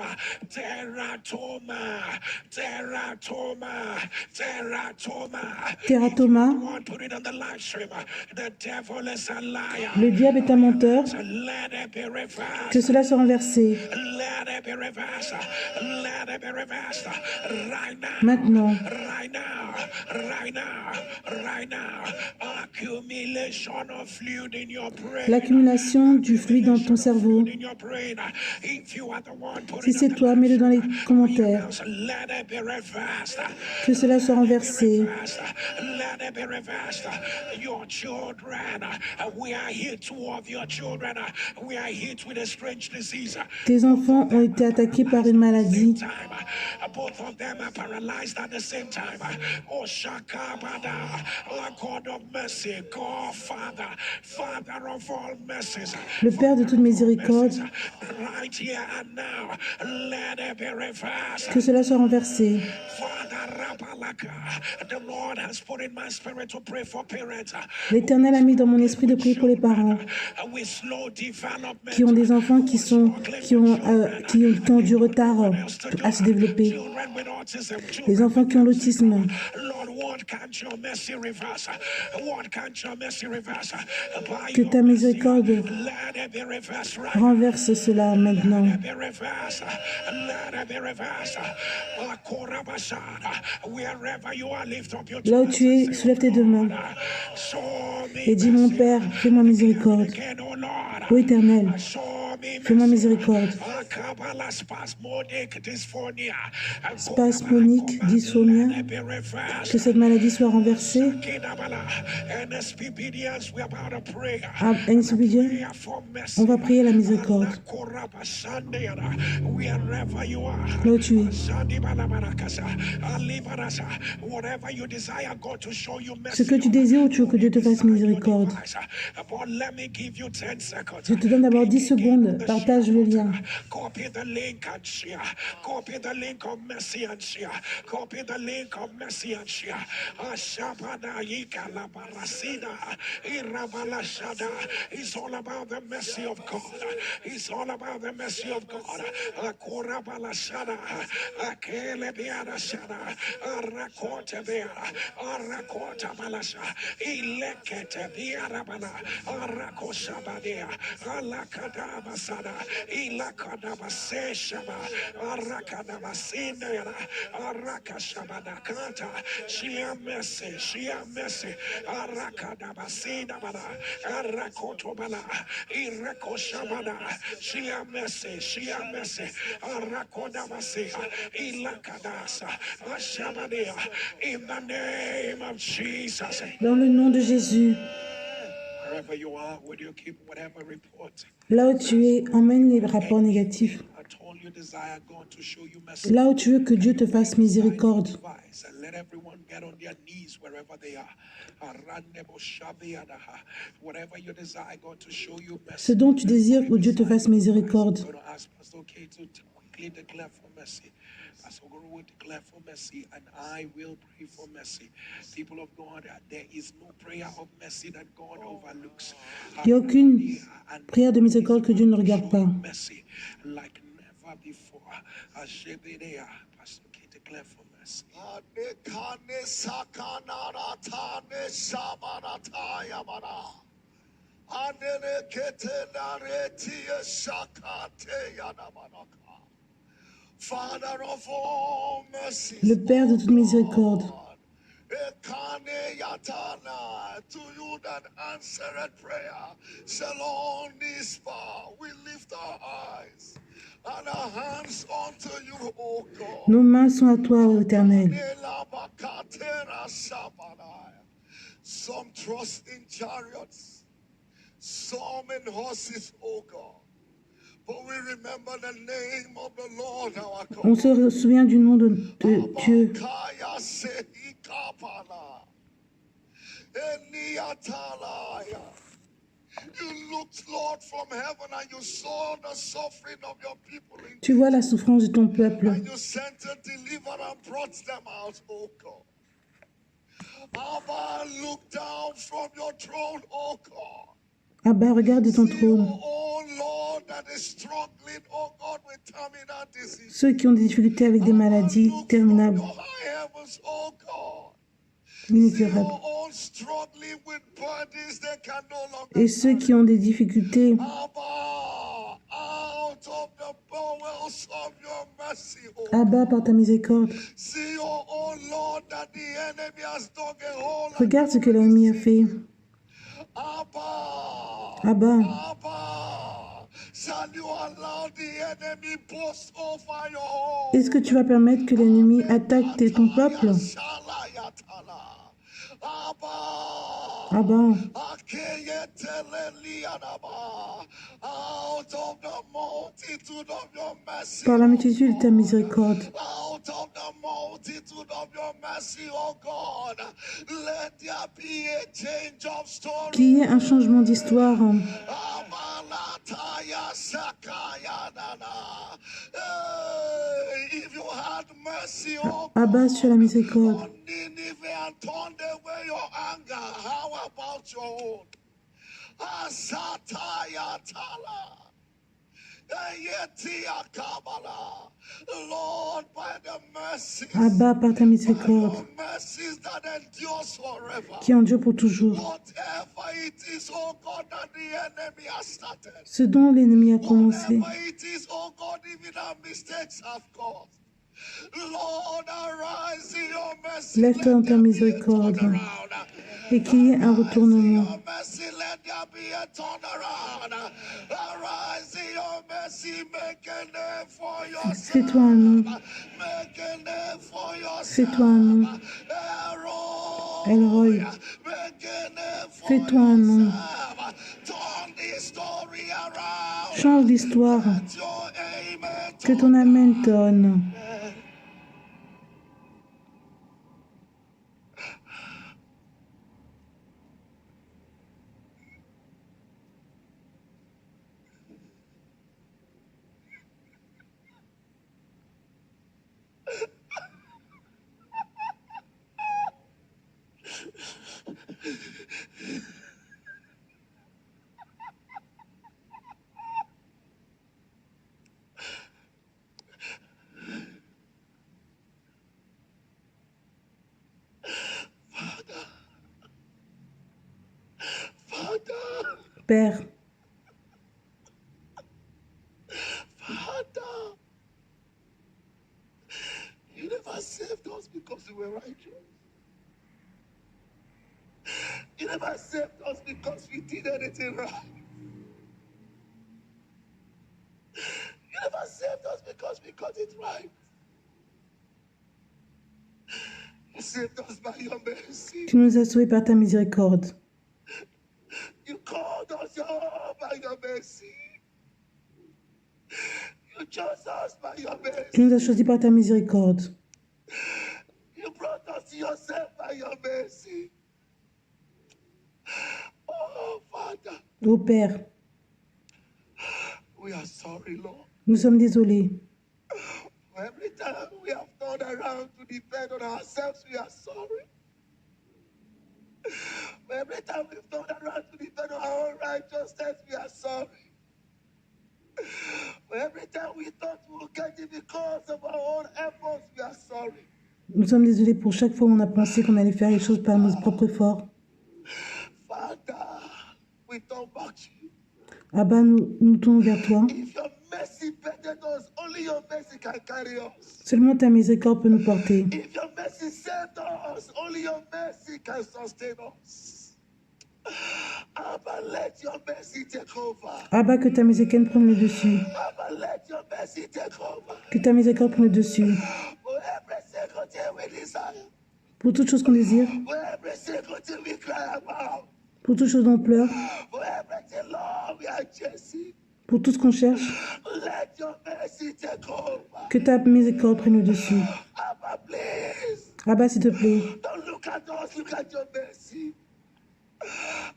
Teratoma, teratoma, teratoma.
Teratoma.
One put it on the live stream. The devil is a liar.
Le diable est un menteur.
Let it be reversed.
Que cela soit renversé.
Let it be reversed. Let it be reversed. Right now.
Maintenant.
Right now. Right now. Right now. Accumulation of fluid in your brain.
L'accumulation du fluide dans ton cerveau.
In your brain. If you are the one put
Si
it on
c'est
the
toi, mets-le dans les commentaires.
let it be reversed.
Que cela soit renversé.
Let it be reversed. Your children, we are here, two of your children, we are hit with a strange disease.
Tes enfants ont été attaqués par une maladie.
Both of them are paralyzed at the same time. Oh, Shakabada, oh God of mercy, God, Father, Father of all mercies.
Le Père de toute miséricorde,
Right here and now, let it be reversed.
que cela soit renversé.
The Lord has put in my spirit to pray for parents
L'Éternel a mis dans mon esprit de prier pour les parents
with slow development,
qui ont des enfants qui ont du retard à se développer.
children with autism,
Les enfants qui ont l'autisme.
Lord, what can't your mercy reverse? What can't your mercy reverse? By
Que
your
ta
mercy,
miséricorde
let it be reversed right now.
renverse cela maintenant.
Let it be reversed. Let it be reversed. Wherever you are, lift up your
Là où tu es, soulève tes deux mains
Show me
et dis, mon Père, fais-moi miséricorde.
again, oh Lord.
Ô Éternel,
Show me
fais-moi miséricorde.
Spasmodic dysphonia.
Spasmonique, dysphonia,
Let it be reversed.
que cette maladie soit renversée.
NSPPDs, we're about to pray.
À NSPPD, on va prier la miséricorde.
Wherever you are.
Là où tu es.
Whatever you desire God to show you
Ce
mercy.
que tu désires ou tu veux que Dieu te fasse miséricorde.
But let me give you 10 seconds.
Je te donne d'abord 10 secondes. monde partage le lien.
Copy the link and share. Copy the link of mercy and share. Copy the link of mercy and share. Ashabada Yikala Barasida Irabala Shada. It's all about the mercy of God. It's all about the mercy of God. Akorabala Shada. Akele Biara Shada. Arakote Biara. Arakota Balasha. Ilekete Biara Bala. Arakoshabadea. Alakadabasada. Ilakadabaseshaba. Arakadabasinda. Arakashabadakata. Shia mercy. Shia mercy. Arakadabasina bala. Arakotobala. Irakoshabada. Shia mercy. Shia mercy. Arakodabasea. Ilakadasa. Ashabadea. In the name of Jesus.
Dans le nom de Jésus,
Wherever you are, would you keep whatever report?
là où tu es, emmène les rapports négatifs.
At all you desire God to show you mercy.
Là où tu veux que Dieu te fasse miséricorde.
And let everyone get on their knees wherever they are. Whatever you desire God to show you mercy.
Ce dont tu désires que Dieu te fasse miséricorde.
I'm going to ask Pastor K to quickly declare for mercy. Pastor Guru will declare for mercy, and I will pray for mercy. People of God, there is no prayer of mercy that God overlooks.
Il n'y a aucune prière de miséricorde que Dieu ne regarde pas.
Mercy like never before. Pastor K, declare for mercy. Father of all mercy,
Le Père de toute miséricorde,
to you that answered prayer, Shalom Nispa, we lift our eyes and our hands unto you, O God.
nos mains sont à toi, ô Éternel.
Some trust in chariots, some in horses, O God. But we remember the name of the Lord our God.
On se souvient du nom de Dieu.
You looked, Lord, from heaven and you saw the suffering of your people.
Tu vois la souffrance de ton peuple.
And you sent a deliverer and brought them out, oh God. Abba, look down from your throne, oh God.
Abba, regarde ton trône.
Oh Lord, that is struggling, oh God, with terminal disease.
Ceux qui ont des difficultés avec des maladies terminables,
Oh God.
incurables. Et ceux qui ont des difficultés Abba, par ta miséricorde, regarde ce que l'ennemi a fait. Abba, est-ce que tu vas permettre que l'ennemi attaque ton peuple? Abba, par la multitude de ta miséricorde, qu'il y ait un changement d'histoire. Abba, sur la miséricorde. Abba, par ta miséricorde, qui endure pour toujours. Ce dont l'ennemi a commencé, lève-toi dans ta miséricorde et qu'il y ait un retournement. Fais-toi un nom. Fais-toi un nom. Elroy. Fais-toi un nom. Change l'histoire. Que ton amen donne. Père,
Father, you never saved us because we were righteous. You never saved us because we did anything right. You never saved us because we got it right. You saved us by your mercy.
tu nous as sauvés par ta miséricorde.
You called us by your mercy. You chose us by your mercy.
Tu nous as choisis par ta miséricorde.
You brought us to yourself by your mercy. Oh, Father,
Ô Père,
we are sorry, Lord.
nous sommes désolés.
For every time we have turned around to depend on ourselves, we are sorry. For every time we've turned around to depend on our own righteousness, we are sorry. For every time we thought we would get it because of our own efforts, we are sorry.
Nous sommes désolés pour chaque fois où on a pensé qu'on allait faire les choses par nos propres efforts.
Father, we turn back to you.
Abba, nous tournons vers toi.
If your mercy better us, only your mercy can carry us.
Seulement ta miséricorde peut nous porter.
If your mercy saved us, only your mercy can sustain us. Abba, let your mercy take over.
Abba, que ta miséricorde prenne le dessus.
Abba, let your mercy take over.
Que ta miséricorde prenne le dessus.
For every single thing we desire,
Pour toutes choses qu'on désire,
for every single thing we cry about,
pour toutes choses dont on pleure,
for everything, Lord, we are chasing.
pour tout ce qu'on cherche,
Let your mercy take over.
que ta miséricorde prenne le dessus.
Abba, please,
Abba, s'il te plaît,
don't look at us, look at your mercy.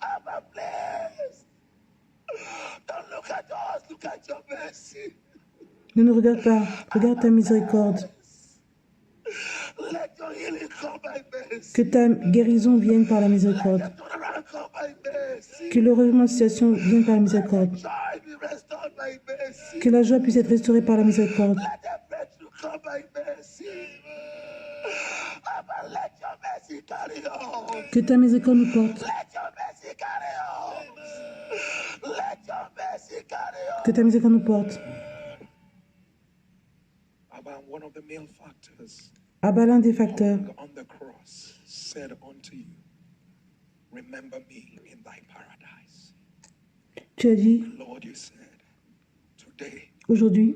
Abba, please, don't look at us, look at your mercy.
ne nous regarde pas, regarde ta miséricorde.
Let your healing come by mercy.
Que ta guérison vienne par la miséricorde.
Let the turnaround come by mercy.
Que le revirement de situation vienne par la miséricorde.
Joy be restored by mercy.
Que la joie puisse être restaurée par la miséricorde.
Let the breakthrough come by mercy. Abba, let your mercy carry on.
Que ta miséricorde nous porte.
Let your mercy carry on. Let your mercy carry on.
Que ta miséricorde nous porte.
Abba, one of the male factors
Abba, l'un des facteurs,
on the cross said unto you, remember me in thy paradise.
tu as dit,
Lord, you said, today
aujourd'hui,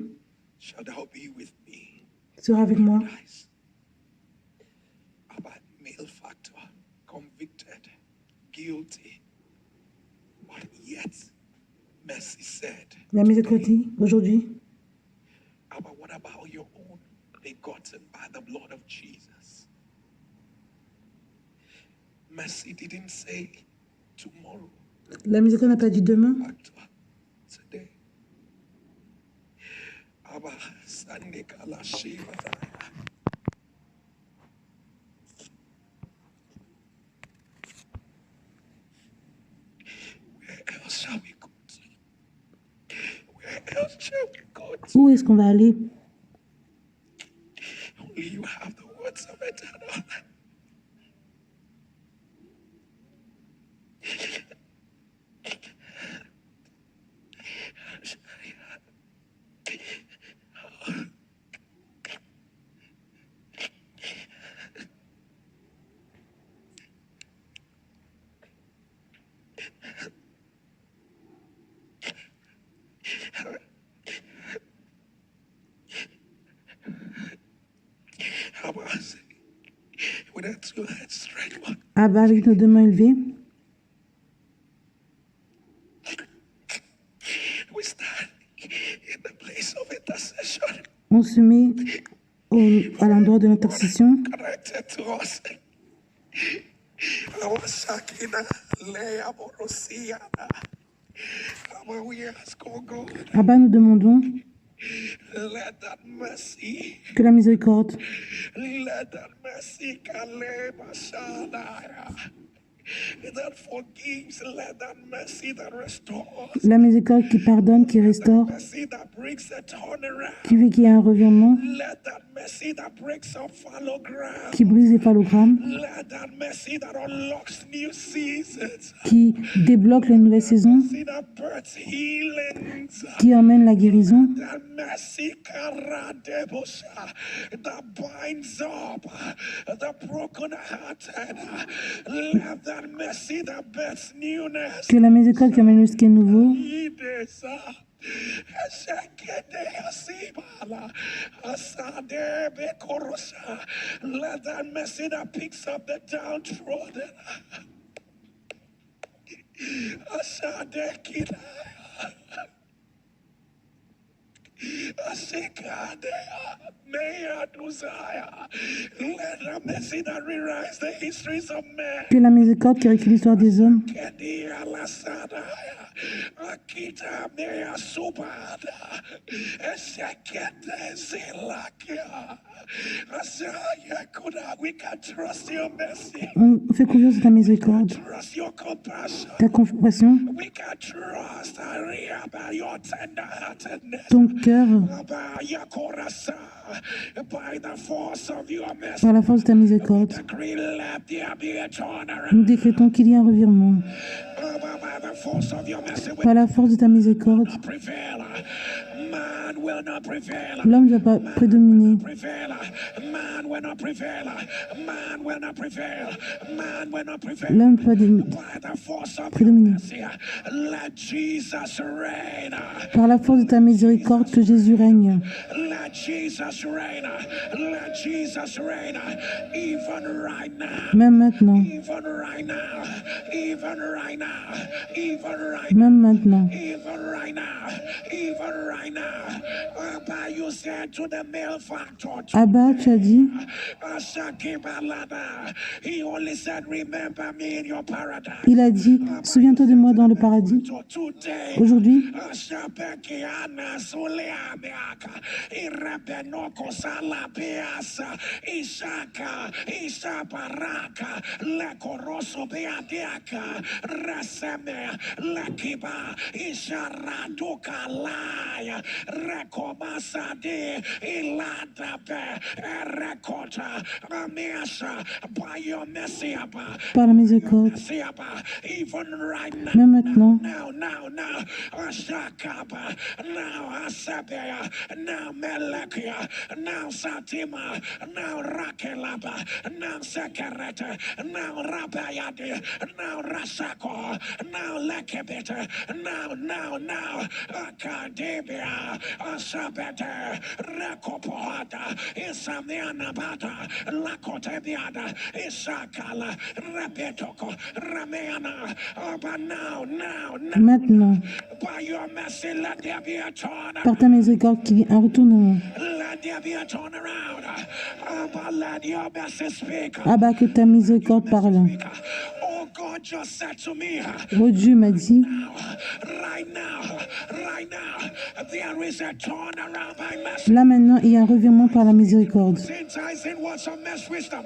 shall thou be with me.
sera avec moi.
Paradise. Abba, male factor, convicted, guilty, but yet mercy said,
La miséricorde dit, aujourd'hui,
Abba, what about your own begotten by the blood of Jesus? Mercy didn't say tomorrow.
la miséricorde n'a pas dit demain.
Factor, today. Abba, Sunday Kala Shiva. Where else shall we go to? Where else shall we go to?
Où est-ce qu'on va aller?
Only you have the words of eternal life. Abba, with our two hands stretched forth,
Abba, avec nos deux mains élevées,
we stand in the place of intercession
on se met à l'endroit de l'intercession.
connected to us. Our Sakina, Leia, Borosiana. Abba, we ask, oh God,
Abba, nous demandons
let that mercy,
que la miséricorde,
let that mercy, Kaleba Shadaya. that forgives, let that mercy that restores,
La miséricorde qui pardonne, qui restaure,
mercy that brings a turnaround,
qui fait qu'il y a un revirement,
let that mercy that breaks up fallow ground,
qui brise les phallogrammes,
let that mercy that unlocks new seasons,
qui débloque les nouvelles saisons,
mercy that births healings,
qui emmène la guérison,
that mercy karadebosha, that binds up the broken-hearted, let that mercy that births newness,
que la miséricorde qui emmène le ce qui est nouveau,
let that mercy that picks up the downtrodden, let the mercy that rewrites the histories of men,
que la miséricorde qui réécrit l'histoire des hommes,
Akita mea subada, esekete zilakia. Asaya kuda, we can trust your mercy,
on fait confiance à ta miséricorde,
trust your compassion,
ta compassion,
we can trust about your tender-heartedness,
ton cœur,
about your korasa, by the force of your mercy.
par la force de ta miséricorde.
Decree, let there be a turnaround.
Nous décrétons qu'il y a un revirement.
By the force of your mercy,
Par la force de ta miséricorde,
prevail. Man will not prevail.
l'homme ne va pas prédominer.
Prevail. Man will not prevail. Man will not prevail. Man will not prevail.
L'homme ne peut pas
By the force of your
prédominer.
mercy, let Jesus reign.
Par la force de ta miséricorde, que Jésus règne.
Let Jesus reign. Let Jesus reign. Even right now.
Même maintenant,
Even right now. Even right now. Even right now.
même maintenant.
Even right now, even right now, Abba, you said to the male factor,
Abba, tu as dit,
he only said, remember me in your paradise.
il a dit, souviens-toi de moi dans le paradis.
Today,
Aujourd'hui,
Isharaduka laya rekomasa de iladabe erekota amiasha by your mercy,
par la miséricorde,
even right now.
même maintenant,
Now, Ashakaba, now Asabea, now Melekia, now Satima, now Rakelaba, now Sekerete, now Rabayade, now Rasako, now Lekebete, now, Akademia, Asabete, Rekopohada, Isamianabata, Lakotebiada, Isakala, Rebetoko, Rameana, but now,
maintenant,
by your mercy, let there be a turnaround.
par ta miséricorde qu'il y ait un retournement.
Let there be a turnaround. But let your mercy speak.
Abba, que ta miséricorde parle.
Oh God just said to me,
Oh Dieu m'a dit,
right now, there is a turnaround by mercy.
là maintenant, il y a un revirement par la miséricorde.
Since I said what's a mess wisdom,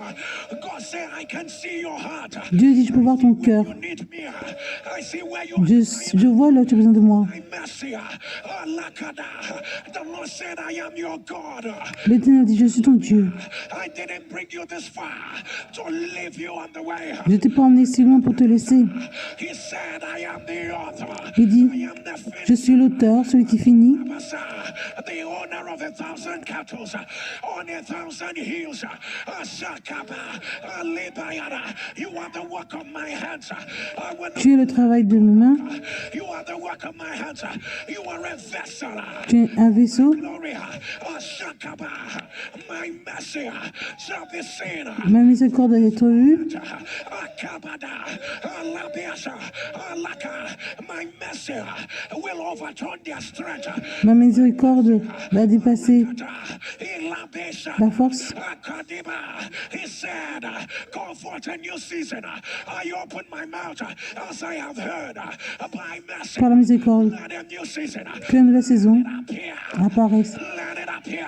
God said I can see your heart.
Dieu dit, je peux voir ton cœur.
You need me. I see where you are.
Je vois là où tu as besoin de moi.
Mercy. The Lord said I am your God.
L'Éternel dit, je suis ton Dieu.
I didn't bring you this far to leave you on the way.
Je ne t'ai pas emmené si loin pour te laisser.
He said I am the author.
Il dit,
I am the finisher.
je suis l'auteur, celui qui finit,
The owner of 1,000 cattle on 1,000 hills. You are the work of my hands.
tu es le travail de mes mains,
You are the work of my hands. You are a vessel.
tu es un vaisseau,
Glory. My mercy shall be seen.
ma miséricorde doit être vue,
My mercy will overturn their strength.
ma miséricorde va dépasser la force.
He said, go forth a new season. I open my mouth as I have heard by mercy.
Par la miséricorde,
Let a new season
que la nouvelle saison
appear.
apparaisse,
Let it appear.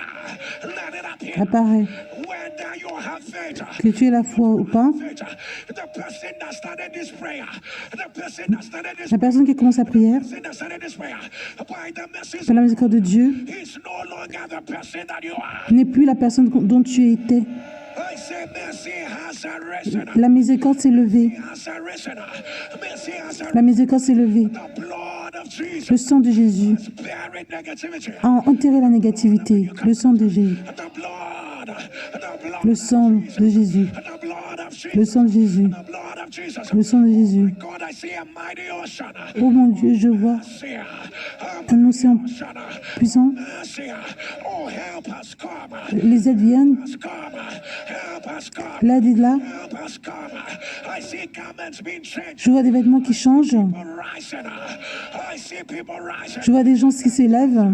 Let it appear.
apparaît.
Whether you have faith,
Que tu aies la foi ou pas,
the person that started
La personne qui commence la prière, par la miséricorde de Dieu, n'est plus la personne dont tu étais. La miséricorde s'est levée. La miséricorde s'est levée. Le sang de Jésus a enterré la négativité. Le sang de Jésus. Le sang de Jésus. Le sang de Jésus. Le sang de Jésus. Oh mon Dieu, je vois un océan puissant. Les aides viennent. L'aide est là. Je vois des vêtements qui changent. Je vois des gens qui s'élèvent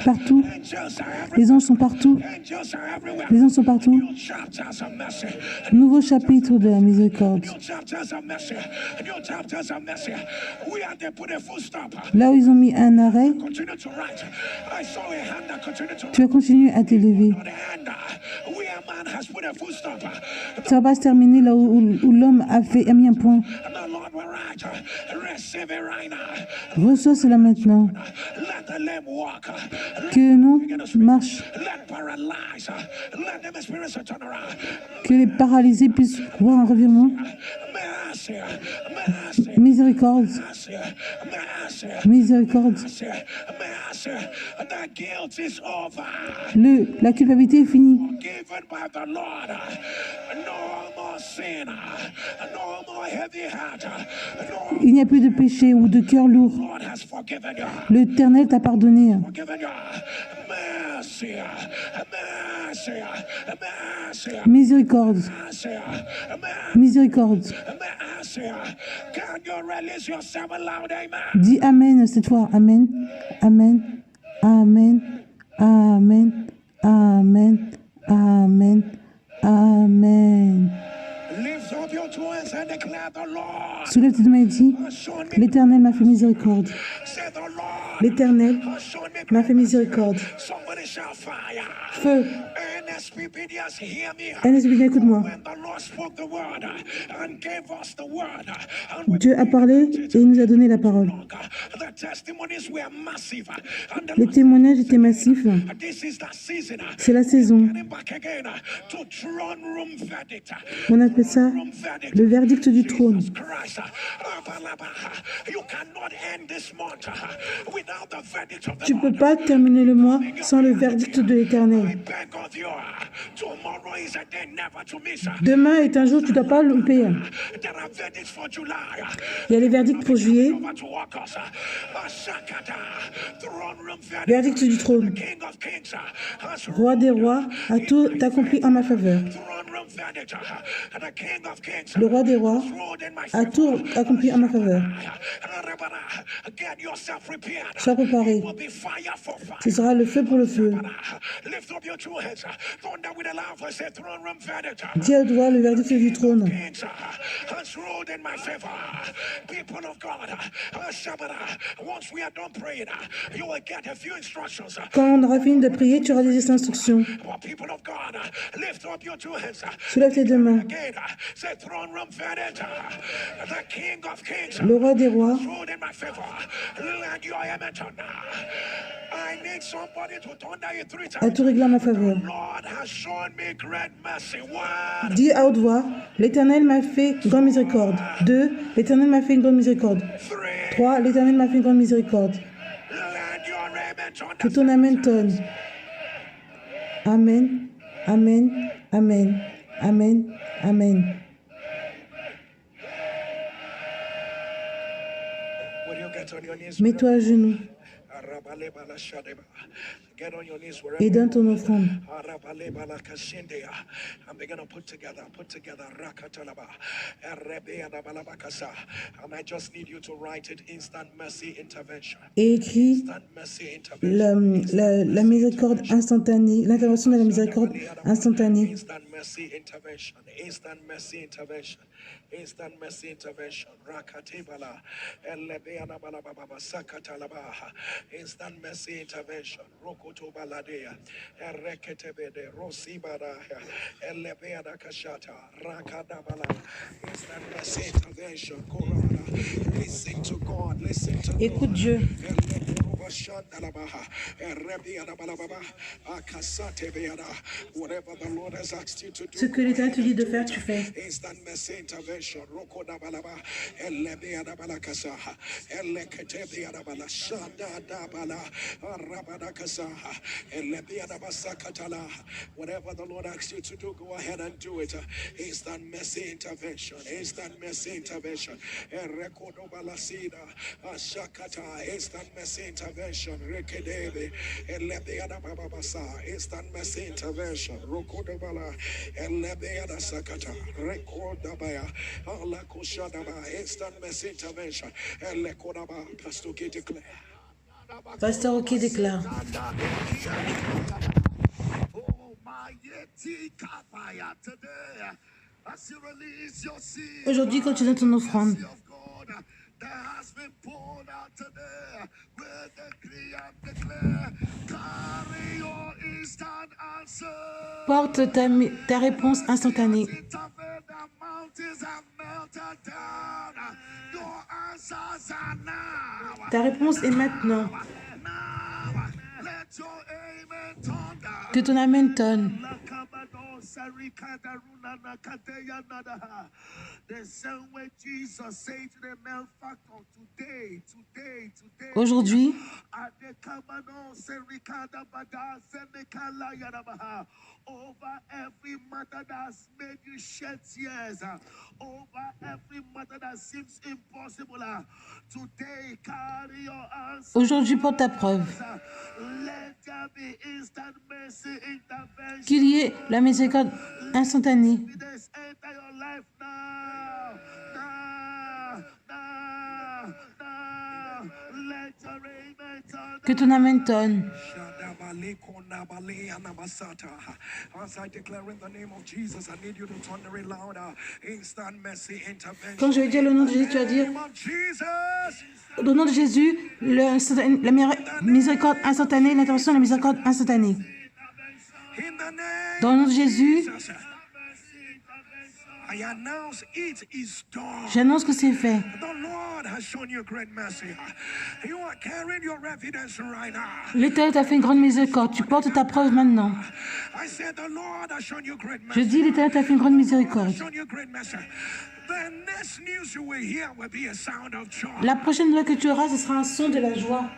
partout. Les anges sont partout. Les anges sont partout. Nouveau chapitre de la miséricorde. Là où ils ont mis un arrêt, tu vas continuer à t'élever. Ça va pas se terminer là où l'homme a mis un point. Reçois cela maintenant. Que le nom marche. Que les paralysés puissent voir un revirement. Miséricorde. Miséricorde. La culpabilité est finie. Il n'y a plus de péché ou de cœur lourd. L'Éternel t'a pardonné. Miséricorde. Miséricorde. Dis Amen cette fois. Amen. Amen. Amen. Amen. Amen. Amen. Amen. Soulève tes deux mains et dis, l'Éternel m'a fait miséricorde. L'Éternel m'a fait miséricorde. Feu. Ernest, écoute-moi. Dieu a parlé et il nous a donné la parole. Les témoignages étaient massifs. C'est la saison. On appelle ça le verdict du trône. Tu ne peux pas terminer le mois sans le verdict de l'Éternel. Demain est un jour, tu ne dois pas louper. Il y a les verdicts pour juillet. Verdict du trône. Roi des rois, a tout accompli en ma faveur. Le roi des rois a tout accompli en ma faveur. Sois préparé. Ce sera le feu pour le feu. Dis à doigt le verdict du trône. Quand on aura fini de prier, tu auras des instructions. Soulève tes deux mains. Le roi des rois. A tout réglé en ma faveur. Dis à haute voix, l'Éternel m'a fait une grande miséricorde. 2, l'Éternel m'a fait une grande miséricorde. 3, l'Éternel m'a fait une grande miséricorde. Que ton amen tonne. Amen, amen, amen, amen, amen. Mets-toi à genoux et donne ton offrande. Et écris la miséricorde instantanée, l'intervention de la miséricorde instantanée.
Instant mercy intervention. Rakatibala. Elebeana balababa sakatalabaha. Instant mercy intervention. Rokotobaladea. Ereketebede. Rosibada. Elebeana kashata. Rakadabala. Instant mercy intervention. Korana. Listen to God. Listen to
Écoute
God.
Dieu.
Whatever the Lord has asked you to do,
Ce que l'État te dit de faire, tu fais.
instant mercy intervention. Whatever the Lord asks you to do, go ahead and do it. Instant mercy intervention. Instant mercy intervention. Instant mercy intervention. Rekedebe. Instant mercy intervention. Rokodobala. Elebeada sakata. Rekodabaya. Alakoshadaba. Instant mercy intervention. Elekodaba. Pastor K declare.
Pasteur Oké déclare. Aujourd'hui, quand tu donnes ton offrande, porte ta réponse instantanée. Ta réponse est maintenant. Que ton amen tonne. Aujourd'hui,
over every matter that's made you shed tears, over every matter that seems impossible, today carry your answer.
Aujourd'hui, porte ta preuve.
Let there be instant mercy intervention.
Qu'il y ait la miséricorde instantanée.
Enter your life now. Let your amen turn.
Que ton amen tonne.
As I declare in the name of Jesus, I need you to turn very louder. Instant mercy intervention.
Quand je vais dire le nom de Jésus, tu vas dire au nom de Jésus, la miséricorde instantanée, l'intervention de la miséricorde instantanée. Dans le nom de Jésus, j'annonce que c'est fait. L'Éternel t'a fait une grande miséricorde. Tu portes ta preuve maintenant. Je dis, l'Éternel t'a fait une grande miséricorde. La prochaine nouvelle que tu auras, ce sera un son de la joie.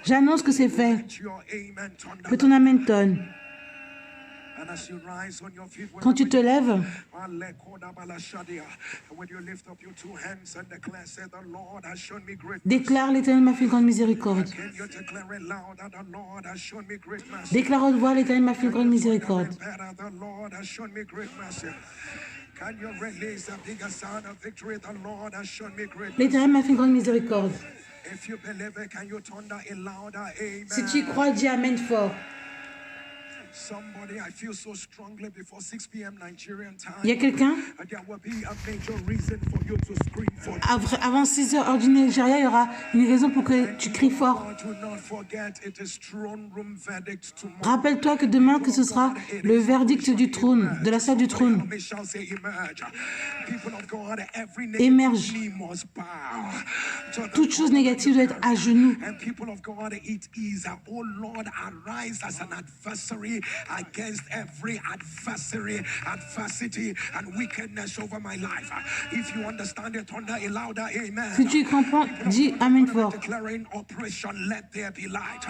J'annonce que c'est fait. Que ton amen tonne. Quand tu te lèves, déclare l'Éternel m'a fait une grande miséricorde. Déclare haute voix, l'Éternel m'a fait une grande miséricorde. L'Éternel m'a fait une grande miséricorde. Si tu y crois, dis Amen fort. Il y a quelqu'un, avant 6 heures du Nigeria, il y aura une raison pour que tu cries fort. Rappelle-toi que demain, que ce sera le verdict du trône, de la salle du trône. Émerge. Toute chose négative doit être à genoux.
Against every adversity and wickedness over my life. If you understand it, thunder a louder amen.
Si tu comprends, dis Amen fort.
Declaring oppression, let there be light.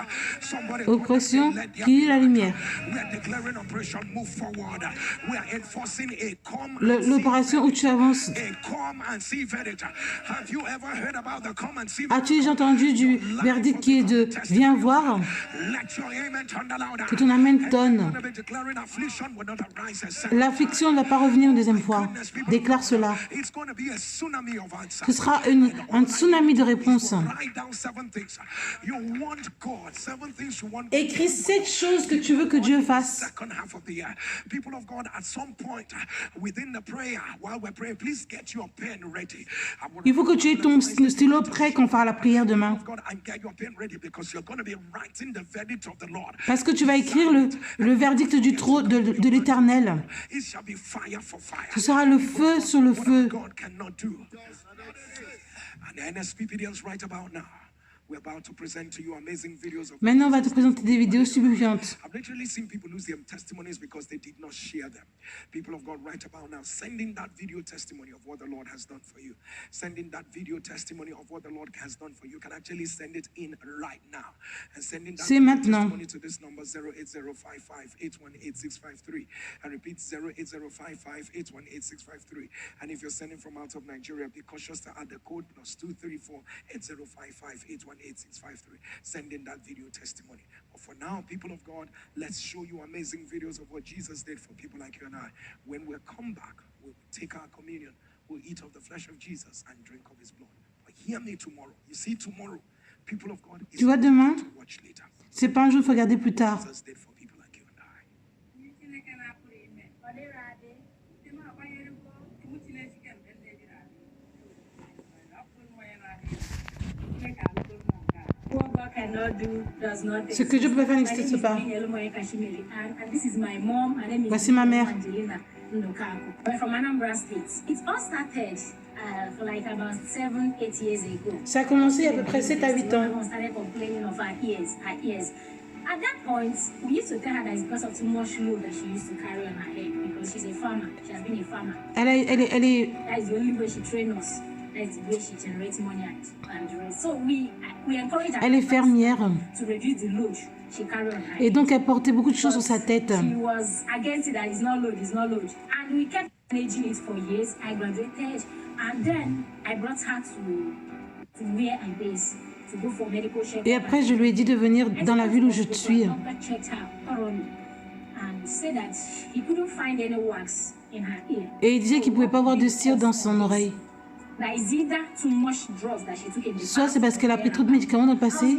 Oppression, qu'il y ait la lumière.
We are declaring oppression, move forward. We are enforcing a come.
L'opération où tu avances.
Have you ever heard about the come and see?
As-tu déjà entendu du verdict qui est de viens voir?
Let your amen thunder louder.
Que ton amen tonne. automne. L'affliction ne va pas revenir une deuxième fois. Déclare cela. Ce sera un tsunami de réponses. Écris 7 choses que tu veux que Dieu fasse. Il faut que tu aies ton stylo prêt quand on fera la prière demain. Parce que tu vas écrire le verdict du trône de l'Éternel. Ce sera le feu sur le feu. Maintenant, on va te présenter des vidéos stupéfiantes.
People of God, right about now, sending that video testimony of what the Lord has done for you. Sending that video testimony of what the Lord has done for you. You can actually send it in right now. And sending that testimony to this number 08055818653. I repeat 08055818653. And if you're sending from out of Nigeria, be cautious to add the code +234-8055-818653. Sending that video testimony. But for now, people of God, let's show you amazing videos of what Jesus did for people like you and I. When we come back, we'll take our communion, we'll eat of the flesh of Jesus and drink of his blood. But hear me tomorrow. You see, tomorrow, people of God,
tu vois, demain, c'est pas un jour, il faut regarder plus tard.
Jesus did for people like you and I.
Ce que Dieu peut faire n'existe pas. Voici ma mère. Ça a commencé il y a à peu près 7 à 8 ans.
At that point, we used to tell her that it's because of too much load that she used to carry on her head because she's a farmer. She has been a farmer.
Elle est...
That is the only way she trains us. That is the way she generates money and the rest. So we encourage her.
Elle est fermière.
To reduce the load she carry on her head.
Et donc elle portait beaucoup de choses sur sa tête.
She was against it that it's not load, it's not load. And we kept managing it for years. I graduated and then I brought her to where I base.
Et après, je lui ai dit de venir dans la ville où je suis. Et il disait qu'il ne pouvait pas avoir de cire dans son oreille. Soit c'est parce qu'elle a pris trop de médicaments dans le passé.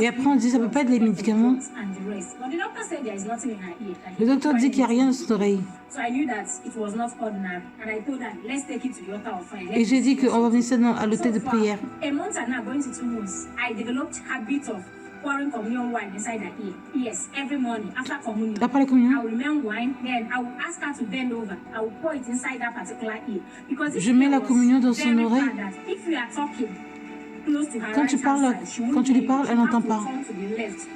Et après, on dit ça ne peut pas être les médicaments. Le docteur dit qu'il n'y a rien dans son oreille. Et j'ai dit qu'on va venir ça à l'hôtel de prière. Après la communion, je mets la communion dans son oreille. Quand tu lui parles, elle n'entend pas.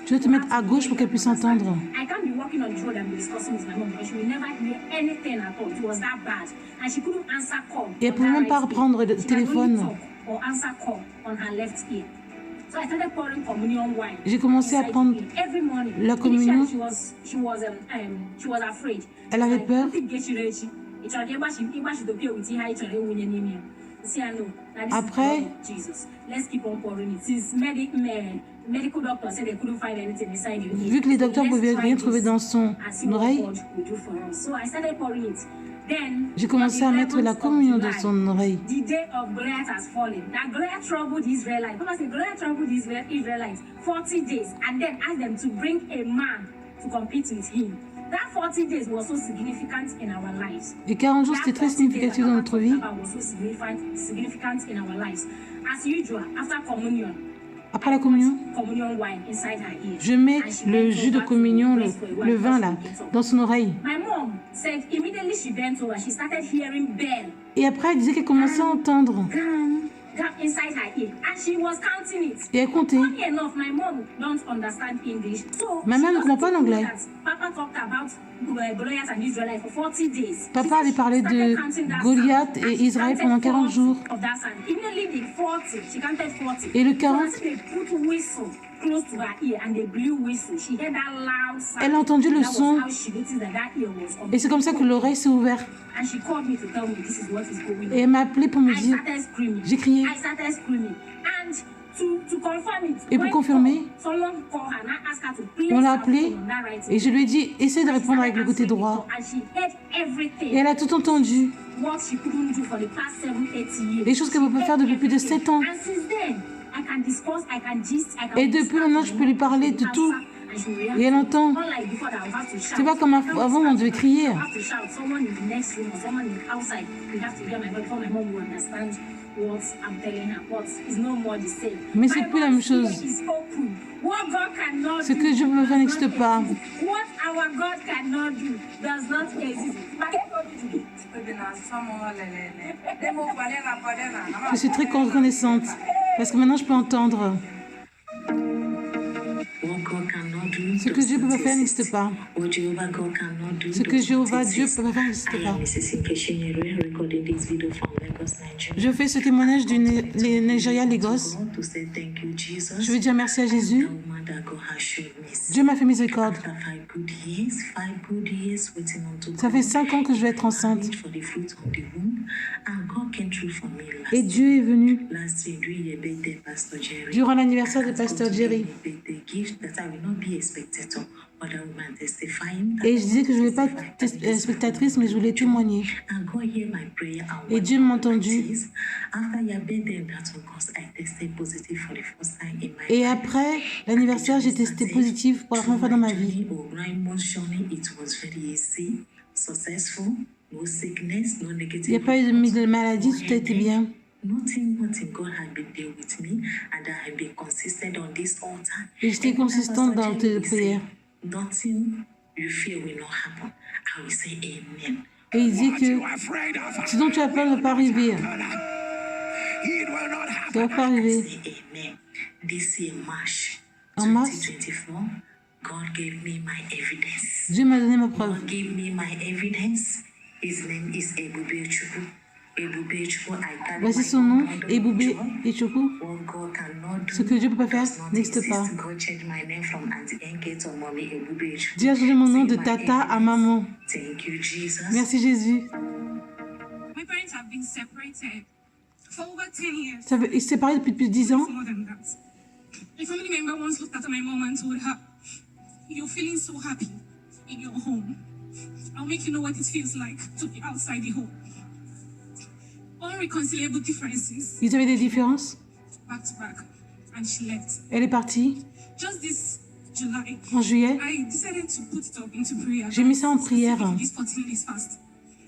Tu dois te mettre à gauche pour qu'elle puisse entendre. Et elle ne pouvait même pas reprendre le téléphone. J'ai commencé à prendre la communion. Elle avait peur. Après, vu que les docteurs ne pouvaient rien trouver dans son oreille, j'ai commencé à mettre la communion dans son oreille. Et 40 jours, c'était très significatif dans notre vie. Après la communion, je mets le jus de communion, le vin là, dans son oreille. Et après, elle disait qu'elle commençait à entendre. Et elle comptait. Ma mère ne comprend pas l'anglais. Papa avait parlé de Goliath et Israël pendant 40 jours. Et le 40, elle a entendu le son. Et c'est comme ça que l'oreille s'est ouverte. Et elle m'a appelé pour me dire. J'ai crié. Et pour confirmer, on l'a appelée et je lui ai dit, essaie de répondre avec le côté droit. Et elle a tout entendu. Les choses qu'elle ne peut pas faire depuis plus de 7 ans. Et depuis maintenant, je peux lui parler de tout. Et elle entend. C'est pas comme avant, on devait crier. Mais c'est plus la même chose. Ce que Dieu peut faire n'existe pas. Je suis très reconnaissante parce que maintenant je peux entendre. Ce que Dieu peut pas faire n'existe pas. Ce que Jéhovah Dieu peut pas faire n'existe pas. Je fais ce témoignage du Nigeria, Lagos. Je veux dire merci à Jésus. Dieu m'a fait miséricorde. Ça fait 5 ans que je vais être enceinte. Et Dieu est venu durant l'anniversaire de Pasteur Jerry. Et je disais que je ne voulais pas être spectatrice, mais je voulais témoigner. Et Dieu m'a entendu. Et après l'anniversaire, j'ai testé positif pour la première fois dans ma vie. Il n'y a pas eu de maladie, tout a été bien. Et j'étais consistante dans les prières. Et il dit que ce dont tu as peur ne va pas arriver. Ça ne va pas arriver. En mars, Dieu m'a donné ma preuve. Voici son nom, Ebube Ichukwu. Ce que Dieu ne peut pas faire n'existe pas. Dieu a changé mon nom de Tata à Maman. Merci Jésus. Ils se séparés depuis plus de 10 ans.
A family member once looked at my mom and told her, "You're feeling so happy in your home. I'll make you know what it feels like to be outside the home." Unreconcilable differences.
Ils avaient des différences.
Back to back, and she left.
Elle est partie.
Just this July.
En juillet.
I decided to put it up into prayer.
J'ai mis ça en prière.
This 14 days fast.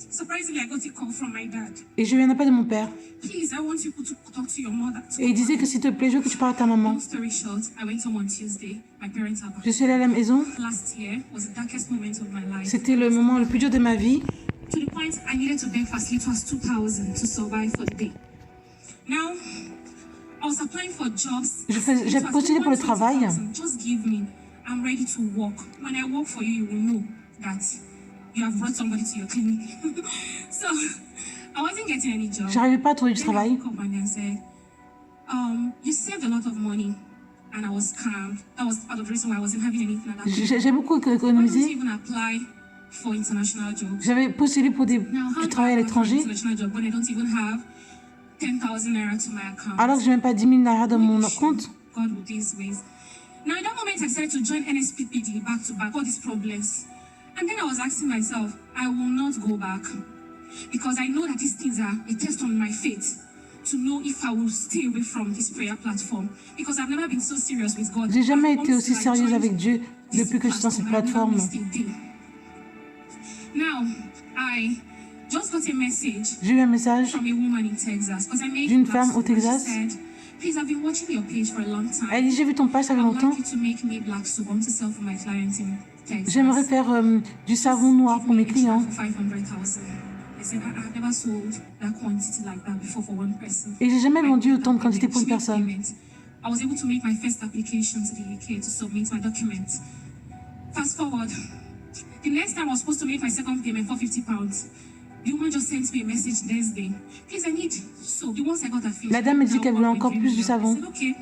Surprisingly, I got a call from my dad.
Et je viens pas de mon père.
Please, I want you to talk to your mother.
Et il disait que s'il te plaît, je veux que tu parles à ta maman.
Long story short, I went home on Tuesday. My parents are back.
Je suis allée à la maison.
Last year was the darkest moment of my life.
C'était le moment le plus dur de ma vie.
To the point I needed to beg for as little as 2,000 to survive for the day. Now, I was applying for jobs.
J'ai postulé pour le travail.
Just give me. I'm ready to work. When I work for you, you will know that you have brought somebody to your clinic. So, I wasn't getting any job.
J'arrivais pas à trouver du travail.
I woke up and said, you saved a lot of money. And I was calm. That was part of the reason why I wasn't having anything at that time.
J'ai beaucoup économisé.
I didn't even apply for international jobs.
J'avais postulé pour du travail à l'étranger. Alors que je n'ai même pas 10 000 naira dans mon compte.
God with these ways. Now, in that moment, I decided to join NSPPD back to back, all these problems. And then I was asking myself, I will not go back. Because I know that these things are a test on my faith. To know if I will stay away from this prayer platform. Because I've never been so serious with God.
J'ai jamais été aussi sérieuse avec Dieu depuis que je suis dans cette plateforme.
Now, I just got a message.
J'ai eu un message d'une femme au Texas. Elle dit, j'ai vu ton page, ça fait longtemps. J'aimerais faire du savon noir pour mes clients. Et j'ai jamais vendu autant de quantité pour une personne.
Fast forward. The next time I was supposed to make my second payment for £50. The woman just sent me a message Thursday. Please, I need soap. The ones I got are finished.
La dame me dit qu'elle voulait encore plus du savon.
I said, okay,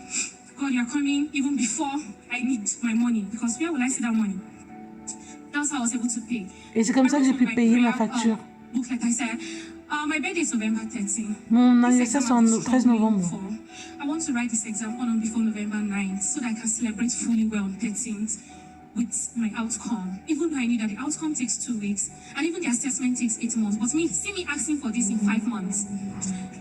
God, you're coming even before I need my money. Because where will I see that money? That's how I was able to pay.
Et c'est comme ça que j'ai pu payer ma facture.
Booklet, I said, My birthday is November 13.
Mon
This
anniversaire, c'est
exam
en
I'm
13 novembre.
for. I want to write this exam on or before November 9th so that I can celebrate fully well on 13th with my outcome. Even though I knew that the outcome takes 2 weeks and even the assessment takes 8 months. But see me asking for this in 5 months.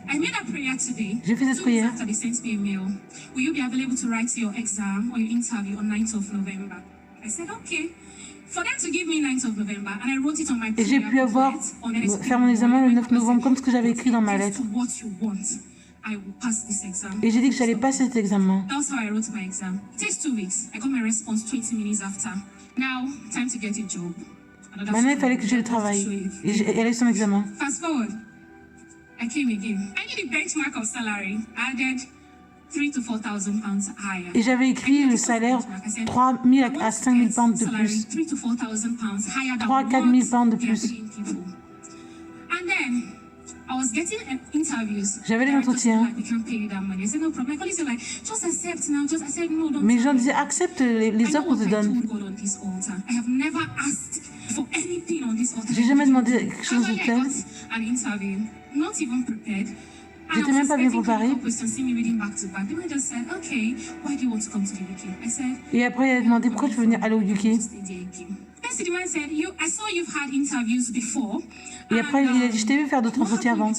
I made a prayer today.
J'ai fait cette
2 weeks
prière.
after they sent me a mail. Will you be available to write your exam or your interview on 9th of November? I said, okay. For them to give me 9th of November, and I wrote it on my
Et j'ai pu faire mon examen le 9 novembre, comme ce que j'avais écrit dans ma lettre.
I will pass this exam.
Et j'ai dit que j'allais passer cet examen.
That's how I wrote my exam. It takes 2 weeks. I got my response 20 minutes after. Now, time to get a job.
Maintenant, il fallait que j'aie le travail. Et elle a eu son examen.
Fast forward. I came again. I need a benchmark of salary. I added 3,000 to 4,000 pounds higher.
Et j'avais écrit le salaire 3 000 à 5 000 pounds de plus.
3,000 to 4,000 pounds higher than
3 à 4 000 pounds de plus.
And then I was getting interviews.
J'avais les entretiens.
I can't pay you that money. I said no problem. My colleagues were like, just accept now. I said no, don't.
Mais les gens disaient, accepte les offres qu'on te donne.
I have never asked for anything on this altar.
J'ai jamais demandé quelque chose de tel.
An interview, not even prepared.
J'étais même pas bien préparée. Et après, elle a demandé pourquoi tu veux venir aller au UK. Et après, il a dit, je t'ai vu faire d'autres entretiens avant.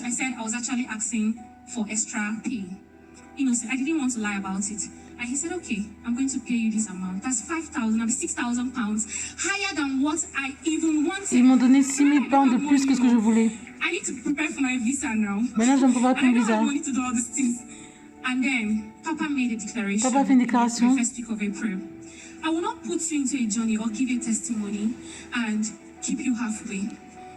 And he said, okay, I'm going to pay you this amount. That's 5,000, 6,000 pounds, higher than what I even wanted.
Ils m'ont donné 6 000 pounds de plus que ce que je voulais.
I need to prepare for my visa now.
Maintenant, je me prépare pour mon visa.
And then, Papa made a declaration.
Papa a fait une déclaration.
The first week of April. I will not put you into a journey or give you a testimony and keep you halfway.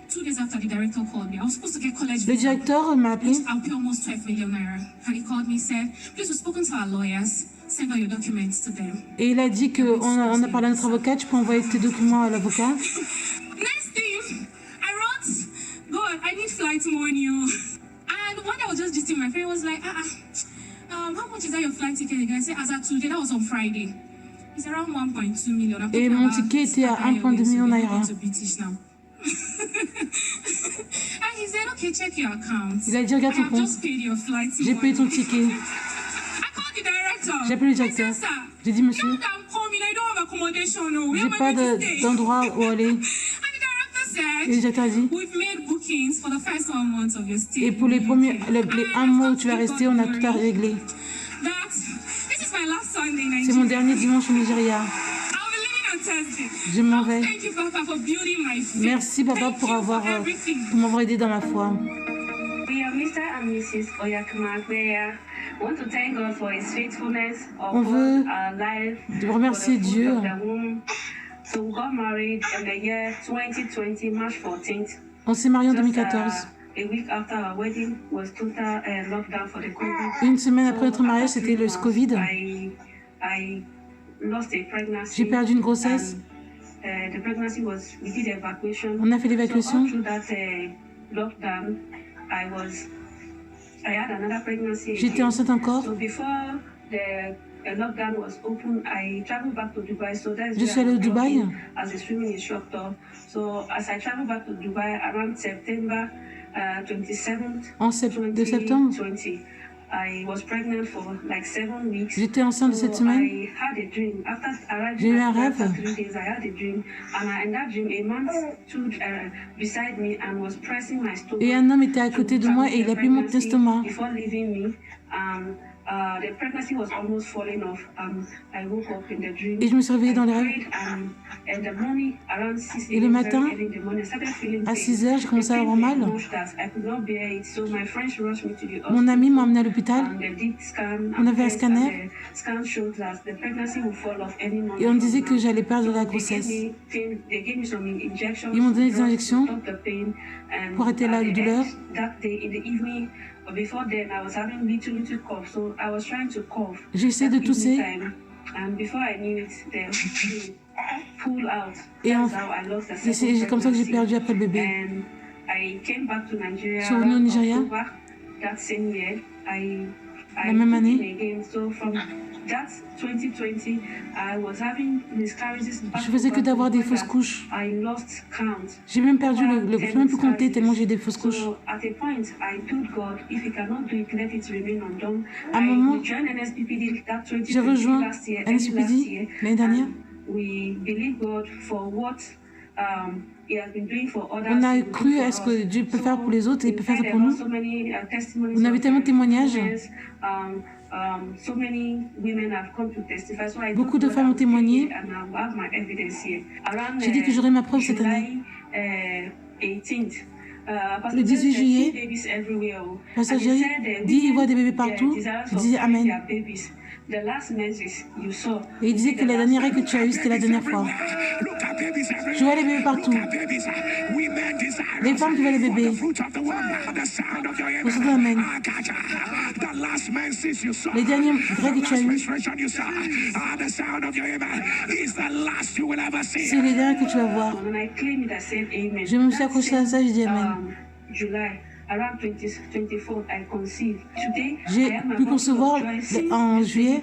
2 days after the director called me, I was supposed to get college visa.
Le directeur m'a appelé.
I'll pay almost 12 million naira. And he called me and said, please, we've spoken to our lawyers. Send all your documents to them.
Et il a dit qu'on a parlé à notre avocat, tu peux envoyer tes documents à l'avocat.
Next thing, I wrote, God, I need flight money. And one day I was just gisting, my friend was like, how much is that your flight ticket again? I said, as of today, that was on Friday. It's around 1.2 million.
Et mon ticket était à 1,2 million naira.
And he said, okay, check your account.
Il a dit, regarde ton compte. J'ai payé ton ticket. J'ai appelé le directeur. J'ai dit, monsieur, j'ai pas d'endroit où aller. Et le directeur a dit, et pour les un mois où tu vas rester, on a tout à régler. C'est mon dernier dimanche au Nigeria. Je m'en vais. Merci, papa, pour m'avoir aidé dans ma foi. On veut remercier Dieu. On s'est mariés en 2014. Une semaine après notre mariage, c'était le Covid. J'ai perdu une grossesse. On a fait l'évacuation. J'étais enceinte encore. Je suis allée au Dubaï. En septembre, j'étais enceinte de 7 semaines. J'ai eu un rêve. Et un homme était à côté de moi et il a pris mon estomac. Et je me suis réveillée dans les rêves. Et le matin, à 6 heures, j'ai commencé à avoir mal. Mon ami m'a emmené à l'hôpital. On avait un scanner. Et on disait que j'allais perdre la grossesse. Ils m'ont donné des injections pour arrêter la douleur. J'essaie de tousser. Et c'est comme ça que j'ai perdu après le bébé. Je suis revenue au Nigeria la même année. Je faisais que d'avoir des fausses couches. J'ai même perdu je ne peux même plus compter tellement j'ai des fausses couches. À un moment, j'ai rejoint NSPPD l'année dernière. On a cru à ce que Dieu peut faire pour les autres et il peut faire ça pour nous. On avait tellement de témoignages. Beaucoup de femmes ont témoigné. J'ai dit que j'aurais ma preuve cette année. Le 18 juillet, Pasteur Jerry dit qu'il voit des bébés partout. Il disait Amen. Et il disait que la dernière règle que tu as eue, c'était la dernière fois. Je vois les bébés partout. Les femmes qui voient les bébés. Vous êtes Amen. Les dernières règles que tu as eues, c'est les dernières que tu vas voir. Je me suis accrochée à ça, je dis Amen. J'ai pu concevoir en juillet.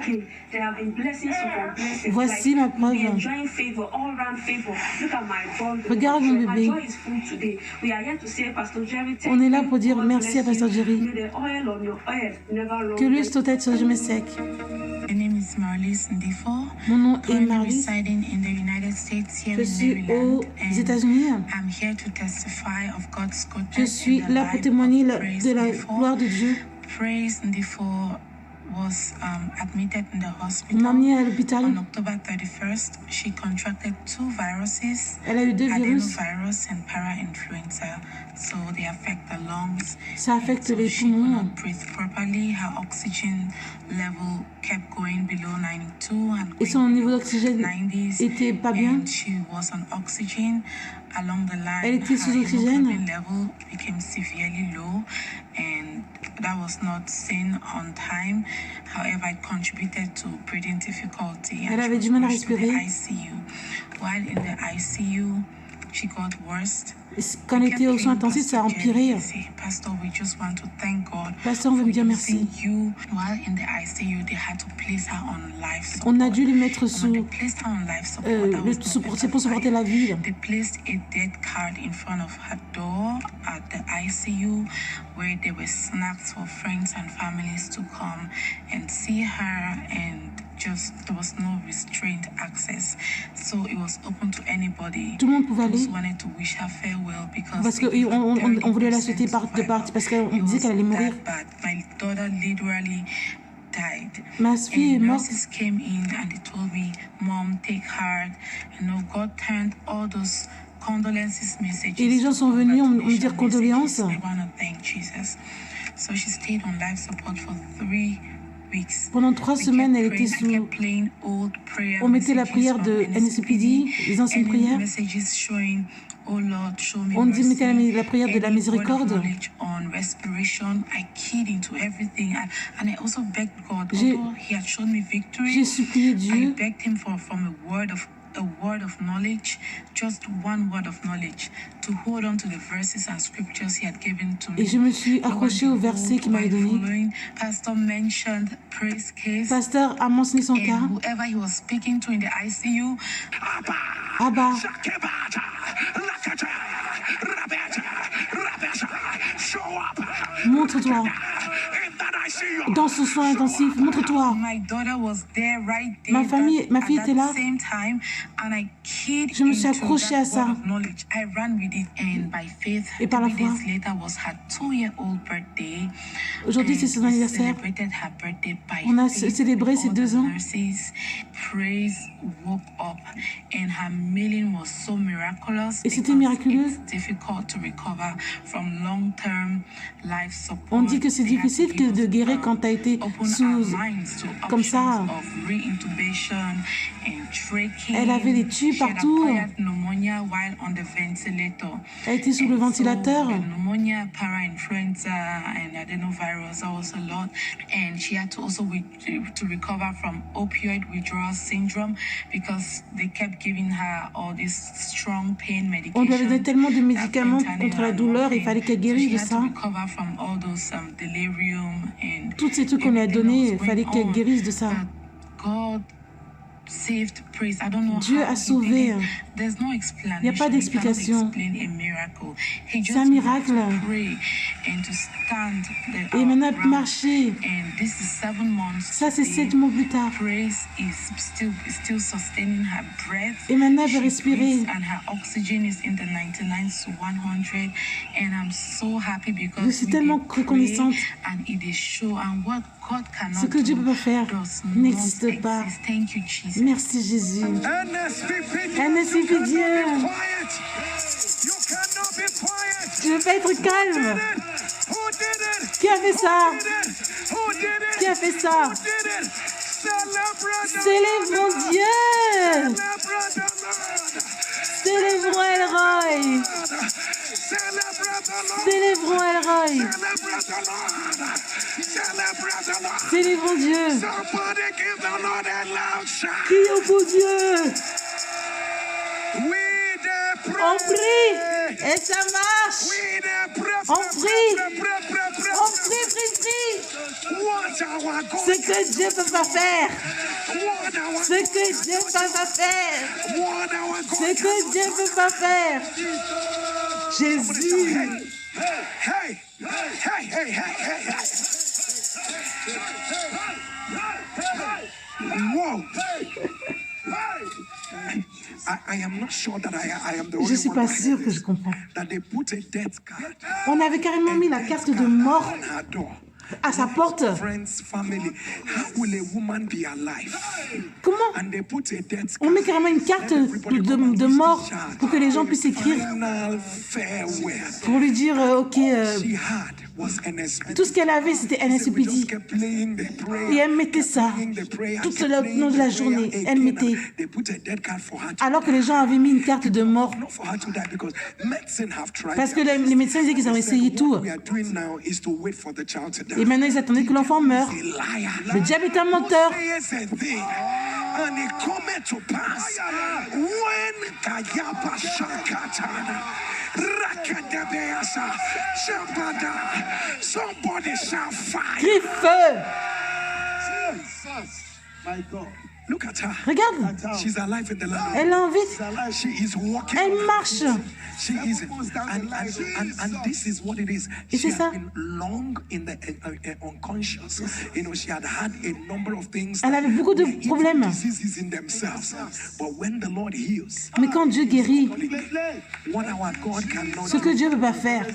Voici ma preuve. Regarde mon bébé. On est là pour dire merci à Pasteur Jerry. Que l'huile sur ta tête soit jamais sec. Mon nom est Marlis. Je suis aux États-Unis. Je suis là pour témoigner de la gloire de Dieu.
Was admitted in the hospital.
On m'a mis à l'hôpital.
On October 31st, she contracted 2 viruses.
Elle a eu 2 virus.
Adenovirus and para-influenza. So they affect the lungs.
Ça affecte les
She could
poumons.
not breathe properly. Her oxygen level kept going below 92 and
Et son niveau
below
d'oxygène
90s.
était pas bien.
And she was on oxygen. Along the line,
Elle était sous
her
oxygène.
hemoglobin level became severely low, and that was not seen on time. However, it contributed to breathing difficulty.
Elle avait du mal à
rushed to the
respirer.
ICU. While in the ICU, she got worse.
Quand elle était aux soins intensifs, ça a empiré.
Pastor, we just want to thank God.
Pasteur, on veut me dire merci.
You, while in the ICU, they had to place her on life support.
On a dû lui mettre sous
When they placed her on life support, that was not
c'est pour supporter la vie.
They placed a death card in front of her door at the ICU where there were snacks for friends and families to come and see her, and just there was no restrained access. So it was open to anybody.
Tout le monde pouvait aller.
Who wanted to wish her farewell because
Parce qu'on voulait la souhaiter de partir parce qu'on disait qu'elle allait mourir.
My daughter literally died.
Ma fille est morte.
Nurses came in and they told me, "Mom, take heart." You know, God turned all those condolences messages.
Et les gens sont venus me dire condoléances.
I want to thank Jesus. So she stayed on life support for 3 weeks.
Pendant 3 semaines, elle était sous. On mettait la prière de NSPPD, les anciennes prières. On dit mettait la prière de la miséricorde. J'ai supplié Dieu.
A word of knowledge, just one word of knowledge, to hold on to the verses and scriptures he had given to me.
Et je me suis accrochée au verset qu'il m'avait donné.
Pastor mentioned praise case.
Pasteur a mentionné son cas.
And whoever he was speaking to in the ICU,
Abba. Montre-toi. Dans ce soin intensif, montre-toi. Ma fille était là. Je me suis accrochée à ça. Et par la foi, aujourd'hui c'est son anniversaire. On a célébré ses 2 ans. Et c'était miraculeux. On dit que c'est difficile de guérir quand tu as été sous comme ça. Elle avait des tubes partout. Elle était sous le ventilateur. On lui avait donné tellement de médicaments contre la douleur, il fallait qu'elle guérisse de ça. Toutes ces trucs qu'on lui a donnés, il fallait qu'elle guérisse de ça.
God saved Praise. I don't know
Dieu
how
a
he
sauvé.
did it. There's no
Il n'y a
explanation.
pas
You
d'explication.
cannot explain a miracle. He just
C'est un miracle.
had to pray and to stand the
Et maintenant,
ground.
marcher.
And this is 7 months.
Ça, c'est
today.
7 mois plus tard.
Praise is still sustaining her breath.
Et maintenant, elle peut
She
respirer.
breathes and her oxygen is in the 99 to 100. And I'm so happy because
Je suis
we
tellement
did pray
reconnaissante.
and it is show and what God cannot
Ce que Dieu
do
ne peut pas faire
does
n'existe
not
pas.
exist. Thank you, Jesus.
Merci Jésus.
NSPPD,
NSPPD,
you
Dieu.
cannot be quiet. You cannot be quiet.
Tu ne veux pas être calme.
Who did it?
Qui a fait ça?
Who did it? Who did it?
Qui a fait ça?
Who did it? Celebrate the
Célébrons
Lord.
Dieu.
Celebrate the Lord.
Célébrons Elroy.
Celebrate the Lord.
Célébrons Elroy.
Celebrate the Lord. Celebrate the Lord.
Célébrons Dieu.
Somebody give the Lord a loud shout.
Crions pour Dieu.
We the pray.
On prie. Et ça marche.
We the pray.
On prie.
Pray.
On prie, prie, prie.
What our God
Ce que Dieu ne peut pas faire.
What our
Ce que Dieu ne peut pas faire.
What our God
Ce que Dieu ne peut pas faire. Jésus.
Hey, hey, hey, hey, hey, hey. Whoa. I am not sure that I am the
Je
only
ne suis
one
pas
that
sûre
heard
que
this,
je comprends.
that they put a death card
On avait carrément mis la carte de mort
on her door.
à sa porte.
Friends, family, how will a woman be alive?
Comment?
And they put a death
On met
card.
carrément une carte
Everybody come and
de
kiss
mort
the child.
pour que les gens puissent écrire,
Final farewell.
pour lui dire, ok,
She had was NSPPD.
tout ce qu'elle avait, c'était
We just
NSPPD.
kept playing the prayer,
Et elle mettait ça
playing the prayer,
tout
kept
le
playing
long de
the
la
prayer
journée. Elle
again.
mettait.
They put a dead card for her to
Alors que les gens avaient mis une carte de mort.
not for her to die because medicine have tried.
Parce que
their best.
les médecins disaient qu'ils avaient
They said,
essayé tout.
what we are doing now is to wait for the child to die.
Et maintenant, ils attendaient que l'enfant meure.
A liar.
Le diable est un menteur.
Says a thing, and it cometh to pass when Kayaba Shakatana Rakadebeasa Shabada, somebody shall fire.
Crie feu!
My God.
Look at her.
Regarde,
She's alive in the land.
elle a envie.
She is walking.
Elle marche.
She is, and this is what it is.
Et
She
c'est ça.
has been long in the unconscious. You know, she had had a number of things.
Elle avait beaucoup de
even
problèmes.
Diseases in themselves. But when the Lord heals,
Mais quand Dieu guérit,
what our God cannot
ce que Dieu ne peut pas faire.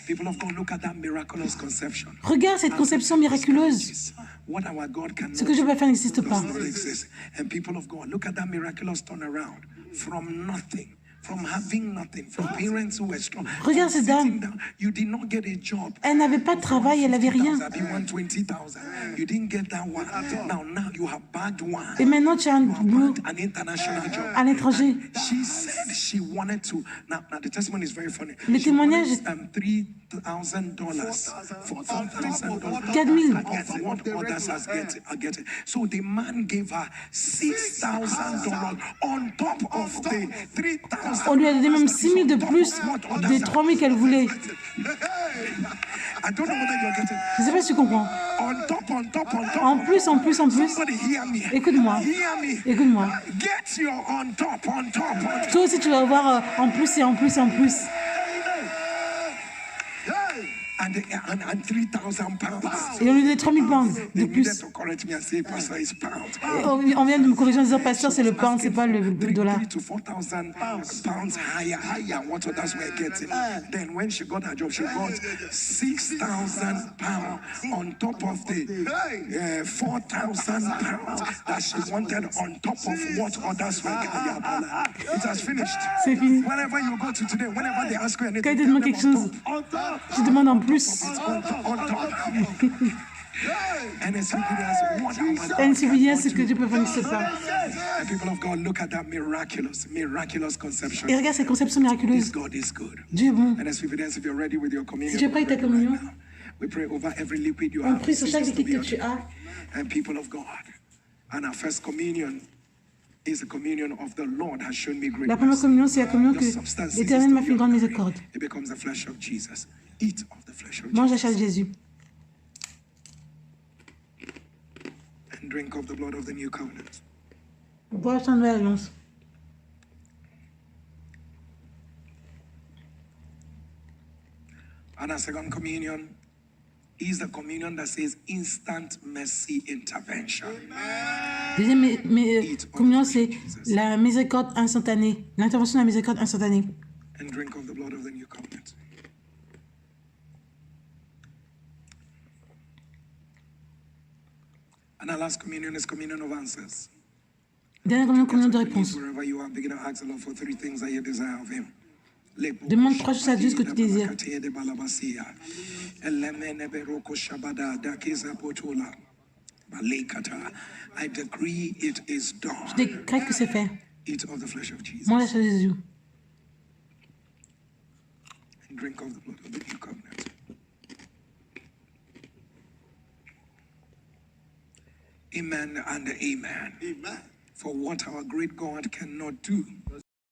People of God, look at that miraculous conception.
Regarde cette conception miraculeuse.
What our God cannot
Ce que Dieu ne peut pas faire n'existe pas.
does not exist. And people of God, look at that miraculous turnaround from nothing. From having nothing, from parents who were strong.
Regarde
from
cette dame.
sitting down. You did not get a job.
Elle n'avait pas de travail, elle n'avait rien.
120,000. You didn't get that one. Now you have bagged one.
Et maintenant, tu as un
You have
boulot
bagged an international job.
à l'étranger.
She said she wanted to. Now the testimony is very funny.
Le
She
témoignage
wanted, $3,000 for $4,000.
4 000.
Of what others are getting. So the man gave her $6,000 on top of the 3,000.
On lui a donné même 6 000 de plus des 3 000 qu'elle voulait.
I don't know whether you're getting.
Je ne sais pas si tu comprends.
On top.
En plus.
Somebody hear me.
Écoute-moi.
Hear me.
Écoute-moi.
Get your on top.
Toi aussi, tu vas avoir en plus et en plus et en plus.
And 3,000 pounds.
Et on lui donnait 3 000 pounds de
They
plus.
needed to correct me and say, Pastor, it's pound.
Et on vient de me corriger en disant, pasteur, c'est le pound, c'est pas le dollar.
3,000 to 4,000 pounds higher what others were getting. Then when she got her job, she got 6,000 pounds on top of the 4,000 pounds that she wanted on top of what others were getting. It has finished.
C'est fini.
Whenever you go to today, whenever they ask you anything,
Quand il te
tell
demande
them
quelque chose, tu demandes en plus.
on top. And it's what
NCBS, c'est ce que Dieu peut faire, n'existe pas.
And people of God, look at that miraculous conception.
Et regarde cette conception
This
miraculeuse.
God is good.
Dieu est bon.
And as evidence, if you're ready with your communion,
Si tu es prêt avec ta communion,
we pray over every liquid you
on
have.
prie sur chaque
ceases to
liquide
be
que tu as.
And people of God, and our first communion is the communion of the Lord has shown me great
La première
mercy.
communion, c'est la communion que
The substance ceases
l'Éternel
to
m'a
be
fait une grande
of
miséricorde.
It becomes the flesh of Jesus. Eat of the flesh of
Mange la
Jesus
chair de Jésus
and drink of the blood of the new covenant.
Bois la nouvelle alliance.
And our second communion is the communion that says instant mercy intervention.
Deuxième communion, c'est la miséricorde instantanée, l'intervention de la miséricorde instantanée.
And drink of the blood of the new covenant. And our last communion is communion of answers.
Dernière communion de réponse.
Wherever you are, begin to ask the Lord for 3 things that you desire of Him.
Demande 3 choses à Dieu ce que tu désires.
I decree it is done.
Je décrète que c'est fait.
Eat of the flesh of Jesus.
Mange la chair de Jésus.
And drink of the blood of the new covenant. Amen and amen.
Amen.
For what our great God cannot do,